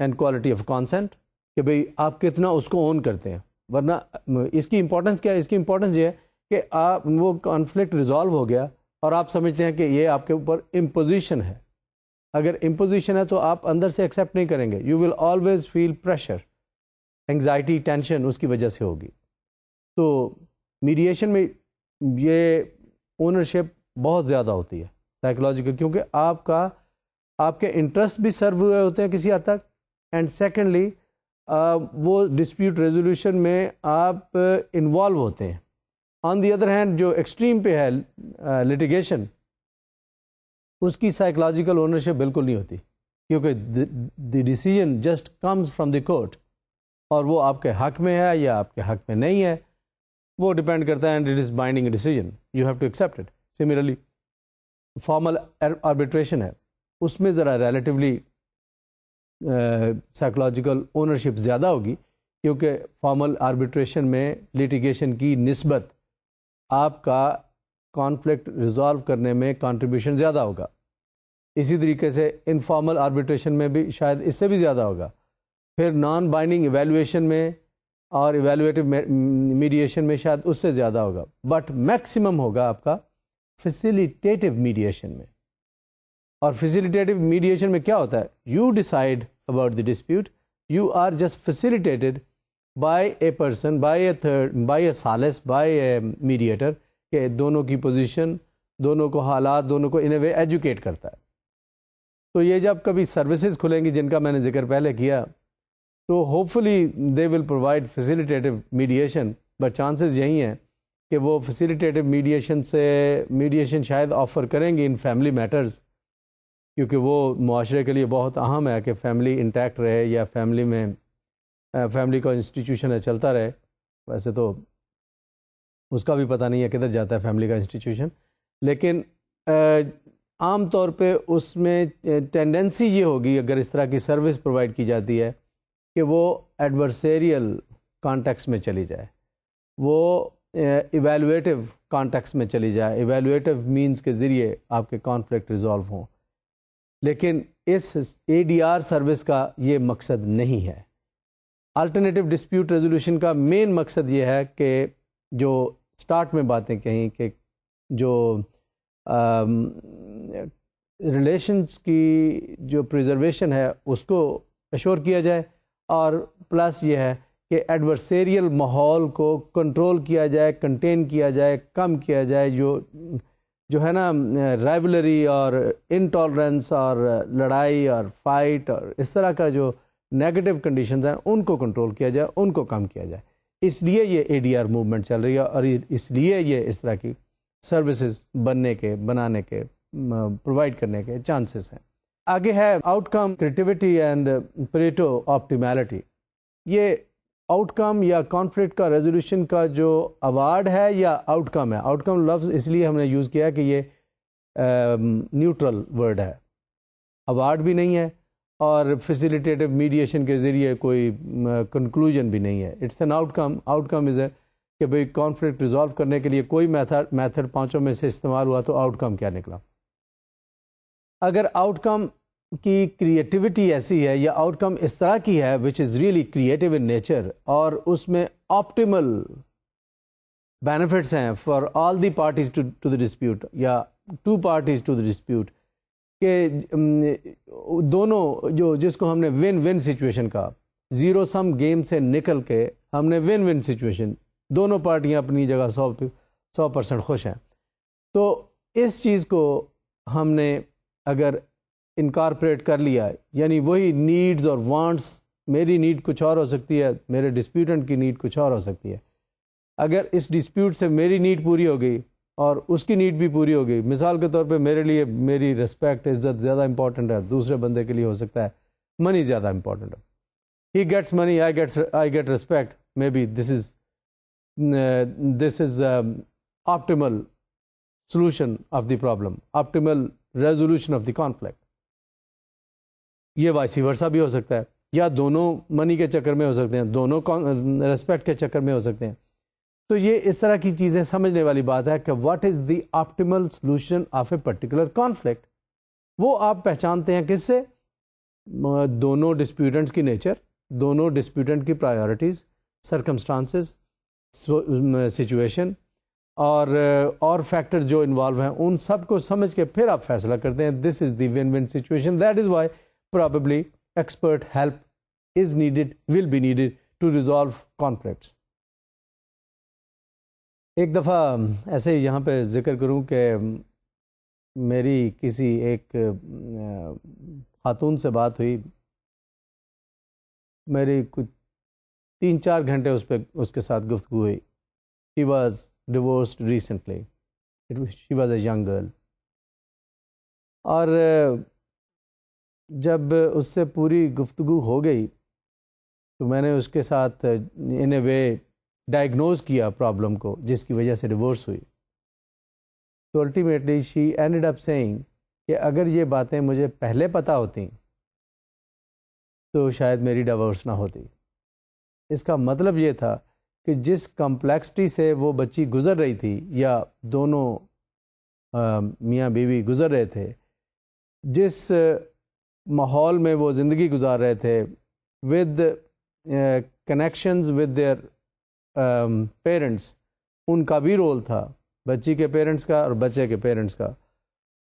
and quality of consent, کہ بھئی آپ کتنا اس کو اون کرتے ہیں. ورنہ اس کی امپورٹنس کیا ہے؟ اس کی امپورٹنس یہ ہے کہ آپ وہ کانفلکٹ ریزالو ہو گیا اور آپ سمجھتے ہیں کہ یہ آپ کے اوپر امپوزیشن ہے. اگر امپوزیشن ہے تو آپ اندر سے ایکسیپٹ نہیں کریں گے. You will always feel pressure, anxiety, tension اس کی وجہ سے ہوگی. تو میڈیشن میں یہ اونرشپ بہت زیادہ ہوتی ہے سائیکولوجیکل, کیونکہ آپ کے انٹرسٹ بھی سرو ہوئے ہوتے ہیں کسی حد تک, اینڈ سیکنڈلی وہ ڈسپیوٹ ریزولوشن میں آپ انوالو ہوتے ہیں. آن دی ادر ہینڈ جو ایکسٹریم پہ ہے لیٹیگیشن, اس کی سائیکولوجیکل اونرشپ بالکل نہیں ہوتی کیونکہ the decision just comes from the court, اور وہ آپ کے حق میں ہے یا آپ کے حق میں نہیں ہے وہ ڈپینڈ کرتا ہے, and it is binding decision, you have to accept it. Similarly formal arbitration ہے, اس میں ذرا ریلیٹیولی سائیکولوجیکل اونرشپ زیادہ ہوگی کیونکہ فارمل آربیٹریشن میں لیٹیگیشن کی نسبت آپ کا کانفلکٹ ریزالو کرنے میں کنٹریبیوشن زیادہ ہوگا. اسی طریقے سے انفارمل آربیٹریشن میں بھی شاید اس سے بھی زیادہ ہوگا. پھر نان بائنڈنگ ایویلویشن میں اور ایویلویٹو میڈیشن میں شاید اس سے زیادہ ہوگا, بٹ میکسیمم ہوگا آپ کا فیسیلیٹیٹو میڈیشن میں. اور فیسیلیٹیٹو میڈیشن میں کیا ہوتا ہے؟ You decide about the dispute, you are just facilitated by a person, by a third, by a ثالث, بائی اے میڈیٹر, کہ دونوں کی پوزیشن, دونوں کو حالات, دونوں کو ان اے وے ایجوکیٹ کرتا ہے. تو یہ جب کبھی سروسز کھلیں گی جن کا میں نے ذکر پہلے کیا, تو hopefully they will provide facilitative mediation, but chances یہی ہیں کہ وہ فیسیلیٹیٹو میڈیشن شاید آفر کریں گے ان فیملی میٹرز، کیونکہ وہ معاشرے کے لیے بہت اہم ہے کہ فیملی انٹیکٹ رہے یا فیملی کا انسٹیٹیوشن ہے چلتا رہے. ویسے تو اس کا بھی پتہ نہیں ہے کدھر جاتا ہے فیملی کا انسٹیٹیوشن، لیکن عام طور پہ اس میں ٹینڈنسی یہ ہوگی اگر اس طرح کی سروس پرووائڈ کی جاتی ہے کہ وہ ایڈورسیریل کانٹیکس میں چلی جائے، وہ ایویلویٹو کانٹیکس میں چلی جائے، ایویلویٹو مینز کے ذریعے آپ کے کانفلکٹ ریزالو ہوں. لیکن اس ADR سروس کا یہ مقصد نہیں ہے. الٹرنیٹیو ڈسپیوٹ ریزولوشن کا مین مقصد یہ ہے کہ جو سٹارٹ میں باتیں کہیں کہ جو ریلیشنز کی جو پریزرویشن ہے اس کو ایشور کیا جائے، اور پلس یہ ہے کہ ایڈورسیریل ماحول کو کنٹرول کیا جائے، کنٹین کیا جائے، کم کیا جائے. جو ہے نا رائولری اور انٹالرنس اور لڑائی اور فائٹ اور اس طرح کا جو نیگیٹو کنڈیشنز ہیں ان کو کنٹرول کیا جائے، ان کو کم کیا جائے. اس لیے یہ ADR موومنٹ چل رہی ہے، اور اس لیے یہ اس طرح کی سروسز بنانے کے پرووائڈ کرنے کے چانسز ہیں. آگے ہے out come creativity and Pareto optimality. یہ آؤٹ کم یا کانفلکٹ کا ریزولوشن کا جو ایوارڈ ہے یا آؤٹ کم ہے. آؤٹ کم لفظ اس لیے ہم نے یوز کیا کہ یہ نیوٹرل ورڈ ہے، ایوارڈ بھی نہیں ہے اور فیسیلیٹیٹو میڈیشن کے ذریعے کوئی کنکلوژن بھی نہیں ہے. It's an outcome. Outcome is a کہ بھئی کانفلکٹ ریزالو کرنے کے لیے کوئی میتھڈ پانچوں میں سے استعمال ہوا تو آؤٹ کم کیا نکلا. اگر آؤٹ کم کی کریٹیوٹی ایسی ہے یا آؤٹ کم اس طرح کی ہے which is really creative in nature, اور اس میں آپٹیمل بینیفٹس ہیں for all the parties to the dispute یا two parties to the dispute, کہ دونوں جس کو ہم نے ون ون سچویشن کہا، زیرو سم گیم سے نکل کے ہم نے ون ون سچویشن، دونوں پارٹیاں اپنی جگہ 100% خوش ہیں. تو اس چیز کو ہم نے اگر انکارپوریٹ کر لیا، یعنی وہی نیڈز اور وانٹس، میری نیڈ کچھ اور ہو سکتی ہے، میرے ڈسپیوٹنٹ کی نیڈ کچھ اور ہو سکتی ہے. اگر اس ڈسپیوٹ سے میری نیڈ پوری ہو گئی اور اس کی نیڈ بھی پوری ہو گئی، مثال کے طور پہ میرے لیے میری ریسپیکٹ، عزت زیادہ امپورٹنٹ ہے، دوسرے بندے کے لیے ہو سکتا ہے منی زیادہ امپورٹنٹ ہے. He gets money, I get respect, maybe this is optimal solution of the problem, optimal resolution of the conflict. یہ وائسی ورسا بھی ہو سکتا ہے، یا دونوں منی کے چکر میں ہو سکتے ہیں، دونوں ریسپیکٹ کے چکر میں ہو سکتے ہیں. تو یہ اس طرح کی چیزیں سمجھنے والی بات ہے کہ what is the optimal solution of a particular conflict. وہ آپ پہچانتے ہیں کس سے؟ دونوں ڈسپیوٹنٹس کی نیچر، دونوں ڈسپیوٹنٹ کی پرائیورٹیز، سرکمسٹانسز، سچویشن اور فیکٹر جو انوالو ہیں، ان سب کو سمجھ کے پھر آپ فیصلہ کرتے ہیں this is the win win situation. That is why probably expert help is needed, will be needed to resolve conflicts. ایک دفعہ ایسے ہی یہاں پہ ذکر کروں کہ میری کسی ایک خاتون سے بات ہوئی، میری کچھ 3-4 گھنٹے اس کے ساتھ گفتگو ہوئی. She was divorced recently. She was a young girl. اور جب اس سے پوری گفتگو ہو گئی تو میں نے اس کے ساتھ ان اے وے ڈائگنوز کیا پرابلم کو جس کی وجہ سے ڈیورس ہوئی. تو الٹیمیٹلی شی اینڈڈ اپ سیئنگ کہ اگر یہ باتیں مجھے پہلے پتہ ہوتیں تو شاید میری ڈیورس نہ ہوتی. اس کا مطلب یہ تھا کہ جس کمپلیکسٹی سے وہ بچی گزر رہی تھی یا دونوں میاں بیوی گزر رہے تھے، جس ماحول میں وہ زندگی گزار رہے تھے، with connections with their parents, ان کا بھی رول تھا، بچی کے پیرنٹس کا اور بچے کے پیرنٹس کا.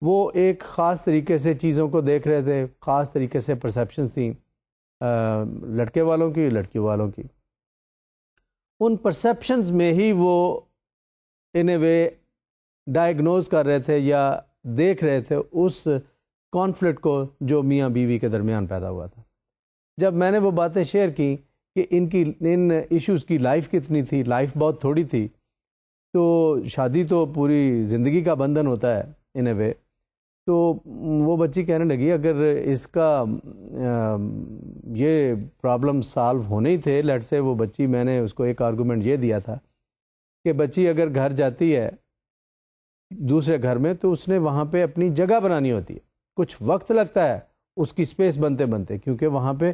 وہ ایک خاص طریقے سے چیزوں کو دیکھ رہے تھے، خاص طریقے سے پرسیپشنز تھیں لڑکے والوں کی، لڑکیوں والوں کی. ان پرسیپشنز میں ہی وہ ان اے وے ڈائگنوز کر رہے تھے یا دیکھ رہے تھے اس کانفلکٹ کو جو میاں بیوی کے درمیان پیدا ہوا تھا. جب میں نے وہ باتیں شیئر کی کہ ان ایشوز کی لائف کتنی تھی، لائف بہت تھوڑی تھی، تو شادی تو پوری زندگی کا بندھن ہوتا ہے ان اے وے. تو وہ بچی کہنے لگی اگر اس کا یہ پرابلم سالو ہونے ہی تھے، لیٹ سے وہ بچی، میں نے اس کو ایک آرگومنٹ یہ دیا تھا کہ بچی اگر گھر جاتی ہے دوسرے گھر میں تو اس نے وہاں پہ اپنی جگہ بنانی ہوتی ہے. کچھ وقت لگتا ہے اس کی اسپیس بنتے بنتے، کیونکہ وہاں پہ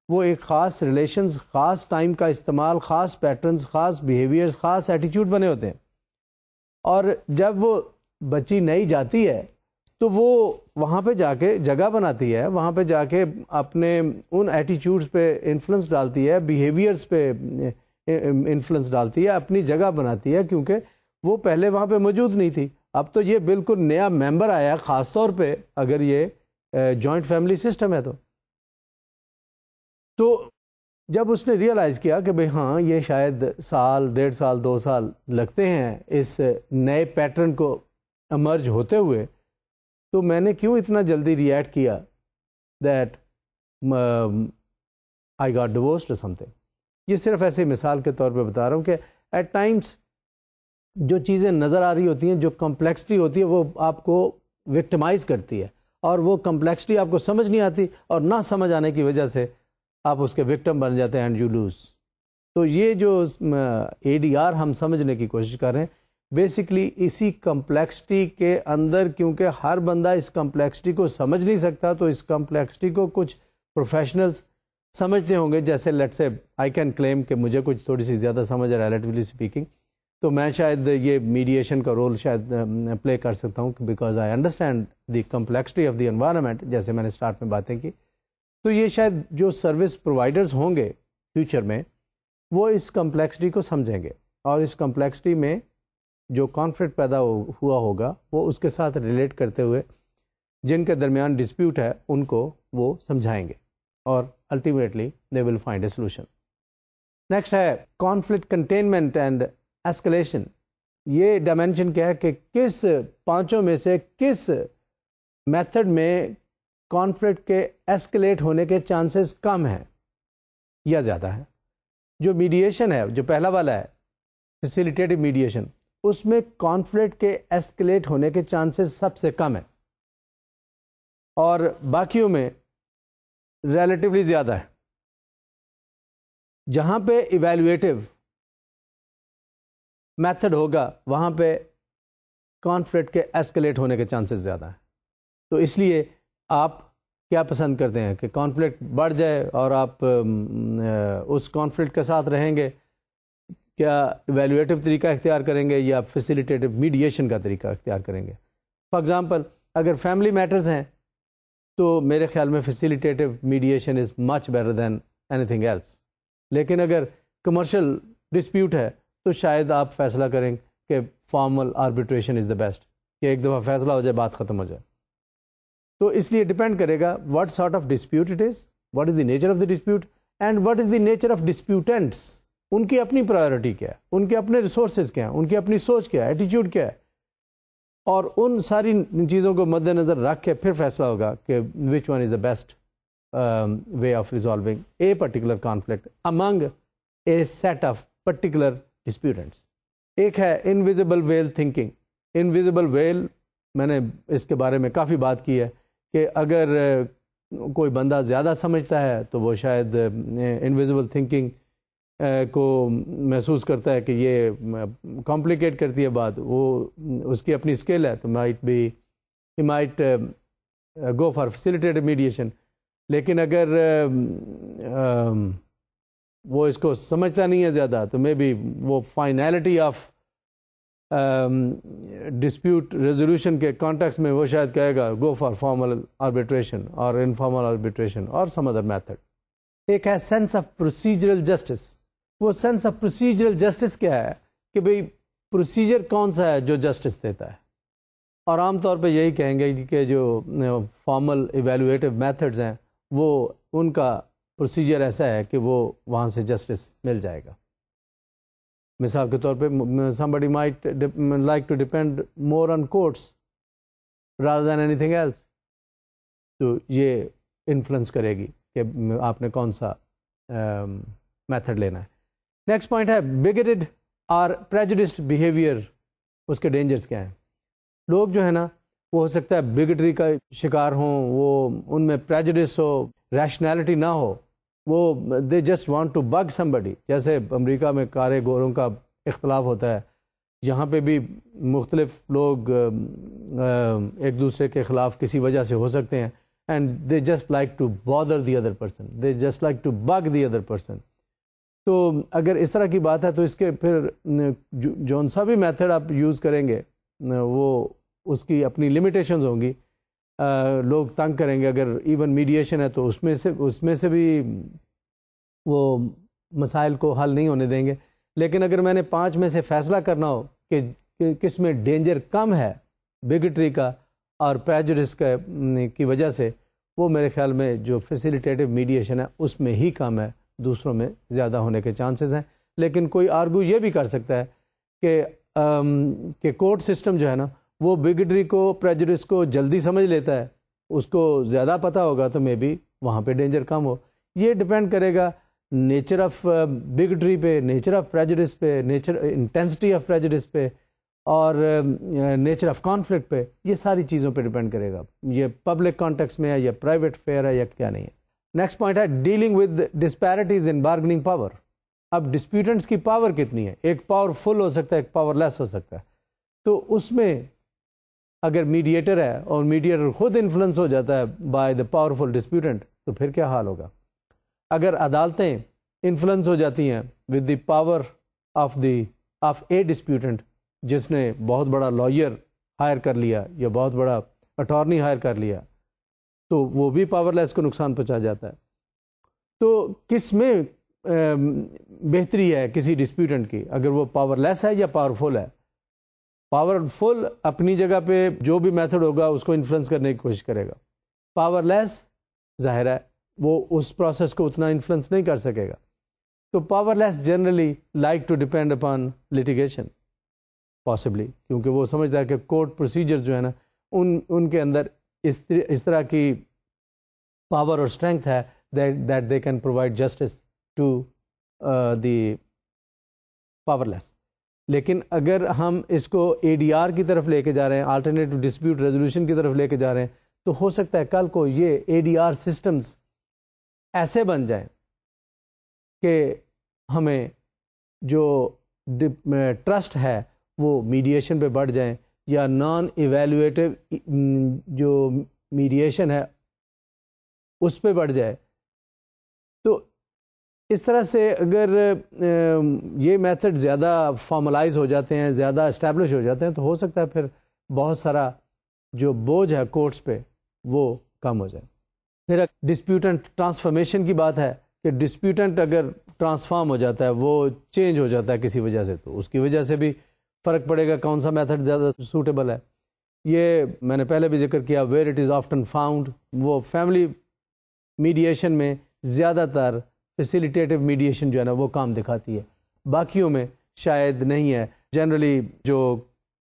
وہ ایک خاص ریلیشنز، خاص ٹائم کا استعمال، خاص پیٹرنز، خاص بیہیویئرز، خاص ایٹیٹیوڈ بنے ہوتے ہیں. اور جب وہ بچی نئی جاتی ہے تو وہ وہاں پہ جا کے جگہ بناتی ہے، وہاں پہ جا کے اپنے ان ایٹیٹیوڈز پہ انفلوئنس ڈالتی ہے، بیہیویئرز پہ انفلوئنس ڈالتی ہے، اپنی جگہ بناتی ہے، کیونکہ وہ پہلے وہاں پہ موجود نہیں تھی. اب تو یہ بالکل نیا ممبر آیا، خاص طور پہ اگر یہ جوائنٹ فیملی سسٹم ہے. تو جب اس نے ریئلائز کیا کہ بھئی ہاں یہ شاید سال، 1.5 سال، 2 سال لگتے ہیں اس نئے پیٹرن کو امرج ہوتے ہوئے، تو میں نے کیوں اتنا جلدی ری ایکٹ کیا دیٹ آئی گاٹ ڈیورسڈ اور سم تھنگ. یہ صرف ایسے مثال کے طور پہ بتا رہا ہوں کہ ایٹ ٹائمس جو چیزیں نظر آ رہی ہوتی ہیں، جو کمپلیکسٹی ہوتی ہے، وہ آپ کو وکٹمائز کرتی ہے، اور وہ کمپلیکسٹی آپ کو سمجھ نہیں آتی، اور نہ سمجھ آنے کی وجہ سے آپ اس کے وکٹم بن جاتے ہیں اینڈ یو لوز. تو یہ جو اے ڈی آر ہم سمجھنے کی کوشش کر رہے ہیں، بیسکلی اسی کمپلیکسٹی کے اندر، کیونکہ ہر بندہ اس کمپلیکسٹی کو سمجھ نہیں سکتا، تو اس کمپلیکسٹی کو کچھ پروفیشنلز سمجھتے ہوں گے. جیسے لیٹ سے آئی کین کلیم کہ مجھے کچھ تھوڑی سی زیادہ سمجھ ہے ریلیٹیولی اسپیکنگ، تو میں شاید یہ میڈیشن کا رول شاید پلے کر سکتا ہوں، because I understand the complexity of the environment, جیسے میں نے اسٹارٹ میں باتیں کی. تو یہ شاید جو سروس پرووائڈرز ہوں گے فیوچر میں، وہ اس کمپلیکسٹی کو سمجھیں گے، اور اس کمپلیکسٹی میں جو کانفلکٹ پیدا ہوا ہوگا وہ اس کے ساتھ ریلیٹ کرتے ہوئے جن کے درمیان ڈسپیوٹ ہے ان کو وہ سمجھائیں گے، اور ultimately they will find a solution. Next ہے کانفلکٹ کنٹینمنٹ اینڈ ایسکلیشن. یہ ڈائمینشن کیا ہے کہ کس پانچوں میں سے کس میتھڈ میں کانفلکٹ کے ایسکلیٹ ہونے کے چانسز کم ہیں یا زیادہ ہیں. جو میڈیشن ہے، جو پہلا والا ہے فیسیلیٹیٹو میڈیشن، اس میں کانفلکٹ کے ایسکلیٹ ہونے کے چانسز سب سے کم ہیں، اور باقیوں میں ریلیٹیولی زیادہ ہے. جہاں پہ ایویلویٹو میتھڈ ہوگا وہاں پہ کانفلکٹ کے ایسکلیٹ ہونے کے چانسز زیادہ ہیں. تو اس لیے آپ کیا پسند کرتے ہیں کہ کانفلکٹ بڑھ جائے اور آپ اس کانفلکٹ کے ساتھ رہیں گے؟ کیا ایویلویٹو طریقہ اختیار کریں گے یا فیسیلیٹیٹو میڈیشن کا طریقہ اختیار کریں گے؟ فار ایگزامپل اگر فیملی میٹرز ہیں تو میرے خیال میں facilitative mediation is much better than anything else. لیکن اگر کمرشل ڈسپیوٹ ہے تو شاید آپ فیصلہ کریں کہ formal arbitration is the best, کہ ایک دفعہ فیصلہ ہو جائے، بات ختم ہو جائے. تو اس لیے ڈپینڈ کرے گا what sort of dispute it is, what is the nature of the dispute, and what is the nature of disputants. ان کی اپنی پرائیورٹی کیا ہے، ان کے اپنے ریسورسز کیا ہیں، ان کی اپنی سوچ کیا ہے، ایٹیٹیوڈ کیا ہے، اور ان ساری چیزوں کو مد نظر رکھ کے پھر فیصلہ ہوگا کہ which one is the best way of resolving a particular conflict among a set of particular disputants. ایک ہے invisible veil thinking. Invisible veil میں نے اس کے بارے میں کافی بات کی ہے کہ اگر کوئی بندہ زیادہ سمجھتا ہے تو وہ شاید انویزیبل تھنکنگ کو محسوس کرتا ہے کہ یہ کمپلیکیٹ کرتی ہے بات. وہ اس کی اپنی اسکل ہے، تو might go for facilitated mediation. لیکن اگر وہ اس کو سمجھتا نہیں ہے زیادہ، تو مے بی وہ فائنالٹی آف ڈسپیوٹ ریزولوشن کے کانٹیکس میں وہ شاید کہے گا گو فار فارمل آربیٹریشن اور انفارمل آربیٹریشن اور سم ادر میتھڈ. ایک ہے سینس آف پروسیجرل جسٹس. وہ سینس آف پروسیجرل جسٹس کیا ہے کہ بھئی پروسیجر کون سا ہے جو جسٹس دیتا ہے، اور عام طور پہ یہی کہیں گے کہ جو فارمل ایویلویٹو میتھڈز ہیں وہ ان کا پروسیجر ایسا ہے کہ وہ وہاں سے جسٹس مل جائے گا. مثال کے طور پہ somebody might like to depend more on courts rather than anything else. تو یہ انفلوئنس کرے گی کہ آپ نے کون سا میتھڈ لینا ہے. نیکسٹ پوائنٹ ہے bigoted اور پریجوڈسڈ بیہیویئر اس کے ڈینجرز کیا ہیں. لوگ جو ہے نا وہ ہو سکتا ہے بگٹری کا شکار ہوں, وہ ان میں پریجوڈس ہو, ریشنالٹی نہ ہو, وہ they just want to bug somebody. جیسے امریکہ میں کارے گوروں کا اختلاف ہوتا ہے, یہاں پہ بھی مختلف لوگ ایک دوسرے کے خلاف کسی وجہ سے ہو سکتے ہیں, and they just like to bother the other person, they just like to bug the other person. تو اگر اس طرح کی بات ہے تو اس کے پھر جون سا بھی میتھڈ آپ یوز کریں گے وہ اس کی اپنی لمیٹیشنز ہوں گی. لوگ تنگ کریں گے. اگر ایون میڈیشن ہے تو اس میں سے بھی وہ مسائل کو حل نہیں ہونے دیں گے. لیکن اگر میں نے 5 میں سے فیصلہ کرنا ہو کہ کس میں ڈینجر کم ہے بگٹری کا اور پریجوڈس کی وجہ سے, وہ میرے خیال میں جو فیسیلیٹیٹو میڈیشن ہے اس میں ہی کم ہے, دوسروں میں زیادہ ہونے کے چانسز ہیں. لیکن کوئی آرگو یہ بھی کر سکتا ہے کہ کورٹ سسٹم جو ہے نا وہ بگٹری کو پریجوڈس کو جلدی سمجھ لیتا ہے, اس کو زیادہ پتہ ہوگا تو مے بی وہاں پہ ڈینجر کم ہو. یہ ڈپینڈ کرے گا نیچر آف بگٹری پہ, نیچر آف پریجوڈس پہ, انٹینسٹی آف پریجوڈس پہ, اور نیچر آف کانفلکٹ پہ. یہ ساری چیزوں پہ ڈپینڈ کرے گا. یہ پبلک کانٹیکس میں ہے یا پرائیویٹ فیئر ہے یا کیا نہیں ہے. نیکسٹ پوائنٹ ہے dealing with disparities in bargaining power. اب ڈسپیوٹنٹس کی پاور کتنی ہے؟ ایک پاور فل ہو سکتا ہے, ایک پاور لیس ہو سکتا ہے. تو اس میں اگر میڈیٹر ہے اور میڈیٹر خود انفلوئنس ہو جاتا ہے بائی دا پاورفل ڈسپیوٹنٹ تو پھر کیا حال ہوگا؟ اگر عدالتیں انفلوئنس ہو جاتی ہیں ود دی پاور آف اے ڈسپیوٹنٹ, جس نے بہت بڑا لائر ہائر کر لیا یا بہت بڑا اٹارنی ہائر کر لیا, تو وہ بھی پاور لیس کو نقصان پہنچا جاتا ہے. تو کس میں بہتری ہے کسی ڈسپیوٹنٹ کی, اگر وہ پاور لیس ہے یا پاورفل ہے؟ پاورفل اپنی جگہ پہ جو بھی میتھڈ ہوگا اس کو انفلوئنس کرنے کی کوشش کرے گا. پاور لیس ظاہر ہے وہ اس پروسیس کو اتنا انفلوئنس نہیں کر سکے گا. تو powerless generally like to depend upon litigation possibly, کیونکہ وہ سمجھتا ہے کہ کورٹ پروسیجر جو ہے نا ان کے اندر اس طرح کی پاور اور اسٹرینتھ ہے that they can provide justice to the powerless. لیکن اگر ہم اس کو اے ڈی آر کی طرف لے کے جا رہے ہیں, آلٹرنیٹو ڈسپیوٹ ریزولوشن کی طرف لے کے جا رہے ہیں, تو ہو سکتا ہے کل کو یہ اے ڈی آر سسٹمز ایسے بن جائیں کہ ہمیں جو ٹرسٹ ہے وہ میڈیشن پہ بڑھ جائیں, یا نان ایویلویٹو جو میڈیشن ہے اس پہ بڑھ جائے. تو اس طرح سے اگر یہ میتھڈ زیادہ فارملائز ہو جاتے ہیں, زیادہ اسٹیبلش ہو جاتے ہیں, تو ہو سکتا ہے پھر بہت سارا جو بوجھ ہے کورٹس پہ وہ کم ہو جائے. پھر ڈسپیوٹنٹ ٹرانسفارمیشن کی بات ہے کہ ڈسپیوٹنٹ اگر ٹرانسفارم ہو جاتا ہے, وہ چینج ہو جاتا ہے کسی وجہ سے, تو اس کی وجہ سے بھی فرق پڑے گا کون سا میتھڈ زیادہ سوٹیبل ہے. یہ میں نے پہلے بھی ذکر کیا, where it is often found, وہ فیملی میڈیشن میں زیادہ تر فیسیلیٹیٹو میڈیشن جو ہے نا وہ کام دکھاتی ہے, باقیوں میں شاید نہیں ہے. جنرلی جو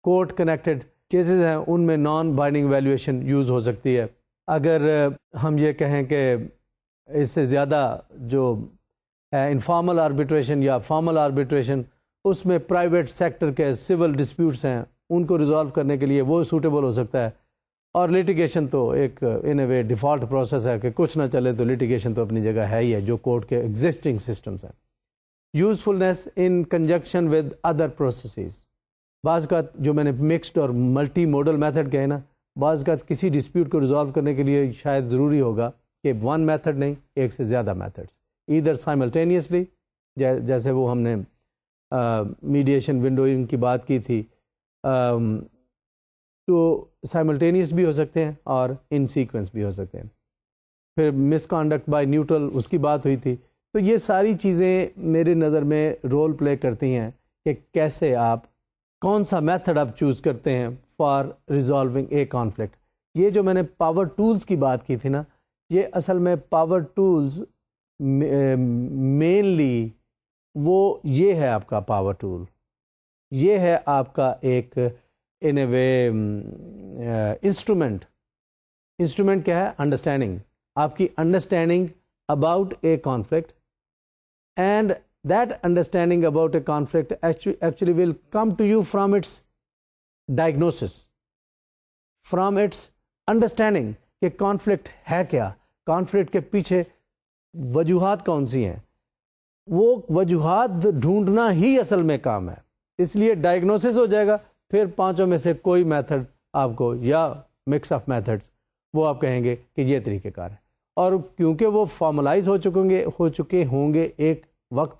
کورٹ کنیکٹڈ کیسز ہیں ان میں نان بائنڈنگ ویلیویشن یوز ہو سکتی ہے. اگر ہم یہ کہیں کہ اس سے زیادہ جو انفارمل آربیٹریشن یا فارمل آربیٹریشن, اس میں پرائیویٹ سیکٹر کے سول ڈسپیوٹس ہیں ان کو ریزالو کرنے کے لیے وہ سوٹیبل ہو سکتا ہے. اور لٹیگیشن تو ایک ان اے وے ڈیفالٹ پروسیس ہے کہ کچھ نہ چلے تو لٹیگیشن تو اپنی جگہ ہے ہی ہے, جو کورٹ کے ایگزسٹنگ سسٹمز ہیں. Usefulness in conjunction with other processes. بعض کا جو میں نے مکسڈ اور ملٹی موڈل میتھڈ کہے نا, بعض کا کسی ڈسپیوٹ کو ریزالو کرنے کے لیے شاید ضروری ہوگا کہ ون میتھڈ نہیں, ایک سے زیادہ میتھڈس, ایدر سائملٹینیسلی, جیسے وہ ہم نے میڈیشن ونڈوئنگ کی بات کی تھی, تو سائملٹینیس بھی ہو سکتے ہیں اور ان سیکوینس بھی ہو سکتے ہیں. پھر مس کانڈکٹ بائی نیوٹرل اس کی بات ہوئی تھی. تو یہ ساری چیزیں میرے نظر میں رول پلے کرتی ہیں کہ کیسے آپ کون سا میتھڈ آپ چوز کرتے ہیں فار ریزالونگ اے کانفلکٹ. یہ جو میں نے پاور ٹولز کی بات کی تھی نا, یہ اصل میں پاور ٹولز مینلی وہ یہ ہے آپ کا پاور ٹول, یہ ہے آپ کا ایک ان اے وے انسٹرومنٹ. انسٹرومنٹ کیا ہے؟ انڈرسٹینڈنگ. آپ کی understanding about a conflict and that understanding about a conflict actually will come to you from its diagnosis, from its understanding کہ کانفلکٹ ہے کیا, کانفلکٹ کے پیچھے وجوہات کون سی ہیں. وہ وجوہات ڈھونڈنا ہی اصل میں کام ہے. اس لیے ڈائگنوسس ہو جائے گا, پھر پانچوں میں سے کوئی میتھڈ آپ کو, یا مکس آف میتھڈس, وہ آپ کہیں گے کہ یہ طریقہ کار ہے. اور کیونکہ وہ فارملائز ہو چکے ہوں گے ایک وقت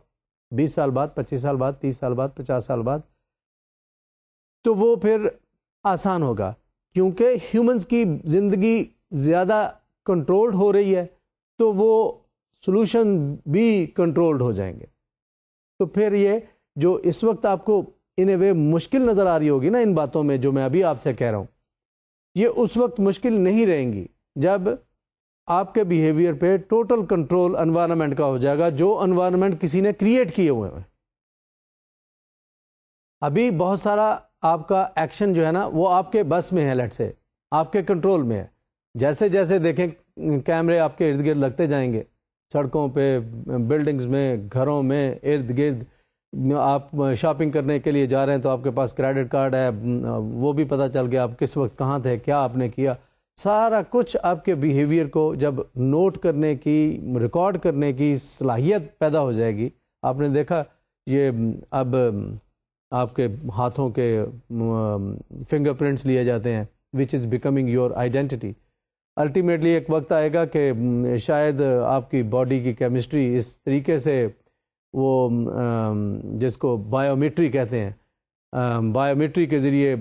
20 سال بعد, 25 سال بعد, 30 سال بعد, 50 سال بعد, تو وہ پھر آسان ہوگا. کیونکہ ہیومنز کی زندگی زیادہ کنٹرولڈ ہو رہی ہے تو وہ سولوشن بھی کنٹرولڈ ہو جائیں گے. تو پھر یہ جو اس وقت آپ کو ان اے وے مشکل نظر آ رہی ہوگی نا ان باتوں میں جو میں ابھی آپ سے کہہ رہا ہوں, یہ اس وقت مشکل نہیں رہیں گی جب آپ کے بیہیویئر پہ ٹوٹل کنٹرول انوائرمنٹ کا ہو جائے گا, جو انوائرمنٹ کسی نے کریٹ کیے ہوئے ہیں. ابھی بہت سارا آپ کا ایکشن جو ہے نا وہ آپ کے بس میں ہے, لیٹ سے آپ کے کنٹرول میں ہے. جیسے جیسے دیکھیں کیمرے آپ کے ارد گرد لگتے جائیں گے, سڑکوں پہ, بلڈنگز میں, گھروں میں, ارد گرد. آپ شاپنگ کرنے کے لیے جا رہے ہیں تو آپ کے پاس کریڈٹ کارڈ ہے, وہ بھی پتہ چل گیا آپ کس وقت کہاں تھے, کیا آپ نے کیا. سارا کچھ آپ کے بیہیویئر کو جب نوٹ کرنے کی, ریکارڈ کرنے کی صلاحیت پیدا ہو جائے گی. آپ نے دیکھا یہ اب آپ کے ہاتھوں کے فنگر پرنٹس لیے جاتے ہیں, which is becoming your identity. Ultimately ایک وقت آئے گا کہ شاید آپ کی باڈی کی کیمسٹری اس طریقے سے وہ جس کو بایومیٹری کہتے ہیں, بایومیٹری کے ذریعے,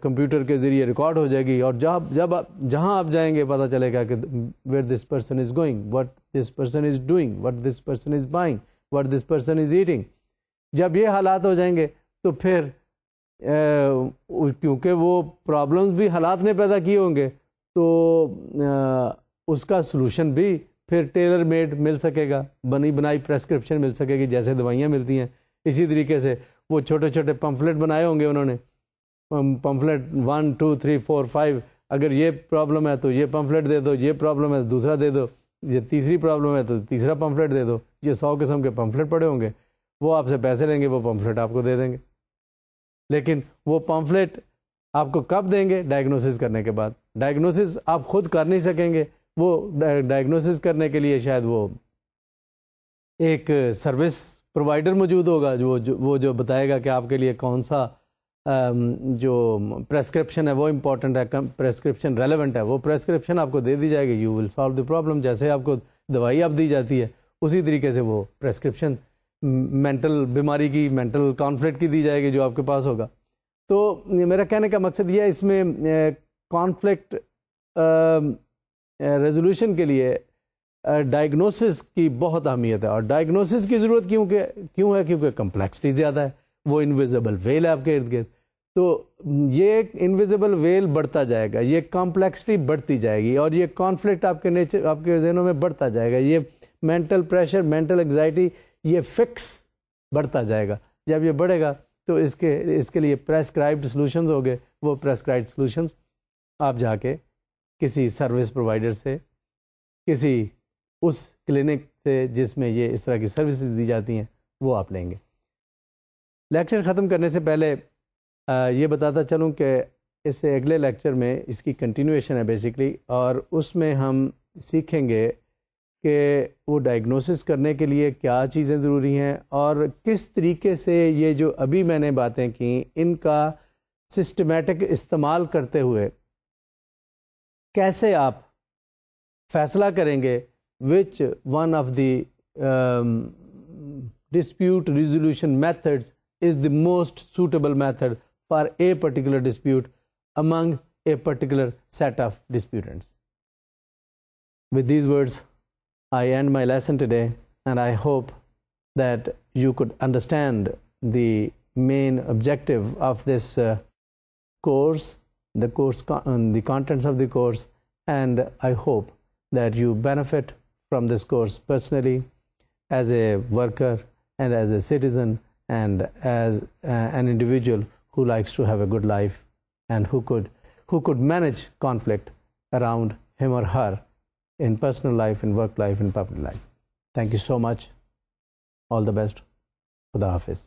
کمپیوٹر کے ذریعے ریکارڈ ہو جائے گی, اور جہاں آپ جائیں گے پتہ چلے گا کہ where this person is going, what this person is doing, what this person is buying, what this person is eating. جب یہ حالات ہو جائیں گے تو پھر کیونکہ وہ پرابلمز بھی حالات نے پیدا کیے ہوں گے تو اس کا سلوشن بھی پھر ٹیلر میڈ مل سکے گا, بنی بنائی پریسکرپشن مل سکے گی, جیسے دوائیاں ملتی ہیں اسی طریقے سے وہ چھوٹے چھوٹے پمفلٹ بنائے ہوں گے انہوں نے, پمفلٹ 1 2 3 4 5, اگر یہ پرابلم ہے تو یہ پمفلٹ دے دو, یہ پرابلم ہے تو دوسرا دے دو, یہ تیسری پرابلم ہے تو تیسرا پمفلٹ دے دو. یہ 100 قسم کے پمفلٹ پڑے ہوں گے, وہ آپ سے پیسے لیں گے, وہ پمفلٹ آپ کو دے دیں گے. لیکن وہ پمفلٹ آپ کو کب دیں گے؟ ڈائگنوسس کرنے کے بعد. ڈائگنوسس آپ خود کر نہیں سکیں گے, وہ ڈائگنوسس کرنے کے لیے شاید وہ ایک سروس پرووائڈر موجود ہوگا وہ جو بتائے گا کہ آپ کے لیے کون سا جو پریسکرپشن ہے وہ امپورٹنٹ ہے, پریسکرپشن ریلیونٹ ہے, وہ پریسکرپشن آپ کو دے دی جائے گی. You will solve the problem. جیسے آپ کو دوائی اب دی جاتی ہے اسی طریقے سے وہ پریسکرپشن مینٹل بیماری کی, مینٹل کانفلکٹ کی دی جائے گی جو آپ کے پاس ہوگا. تو میرا کہنے کا مقصد یہ ہے اس میں کانفلکٹ ریزولوشن کے لیے ڈائگنوسس کی بہت اہمیت ہے. اور ڈائگنوسس کی ضرورت کیوں ہے؟ کیونکہ کمپلیکسٹی زیادہ ہے, وہ انویزیبل ویل ہے آپ کے ارد گرد. تو یہ انویزیبل ویل بڑھتا جائے گا, یہ کمپلیکسٹی بڑھتی جائے گی, اور یہ کانفلکٹ آپ کے نیچر, آپ کے ذہنوں میں بڑھتا جائے گا. یہ مینٹل پریشر, مینٹل انگزائٹی, یہ فکس بڑھتا جائے گا. جب یہ بڑھے گا تو اس کے لیے پریسکرائبڈ سلوشنز ہو گئے. وہ پریسکرائبڈ سلوشنز آپ جا کے کسی سروس پرووائڈر سے, کسی اس کلینک سے جس میں یہ اس طرح کی سروسز دی جاتی ہیں, وہ آپ لیں گے. لیکچر ختم کرنے سے پہلے یہ بتاتا چلوں کہ اس سے اگلے لیکچر میں اس کی کنٹینویشن ہے بیسیکلی, اور اس میں ہم سیکھیں گے کہ وہ ڈائگنوسس کرنے کے لیے کیا چیزیں ضروری ہیں, اور کس طریقے سے یہ جو ابھی میں نے باتیں کیں ان کا سسٹمیٹک استعمال کرتے ہوئے کیسے آپ فیصلہ کریں گے which one of the dispute resolution methods is the most suitable method for a particular dispute among a particular set of disputants. With these words, I end my lesson today, and I hope that you could understand the main objective of this course, the contents of the course, and I hope that you benefit from this course personally, as a worker and as a citizen and as an individual who likes to have a good life and who could manage conflict around him or her in personal life, in work life, in public life. Thank you so much. All the best. خدا حافظ.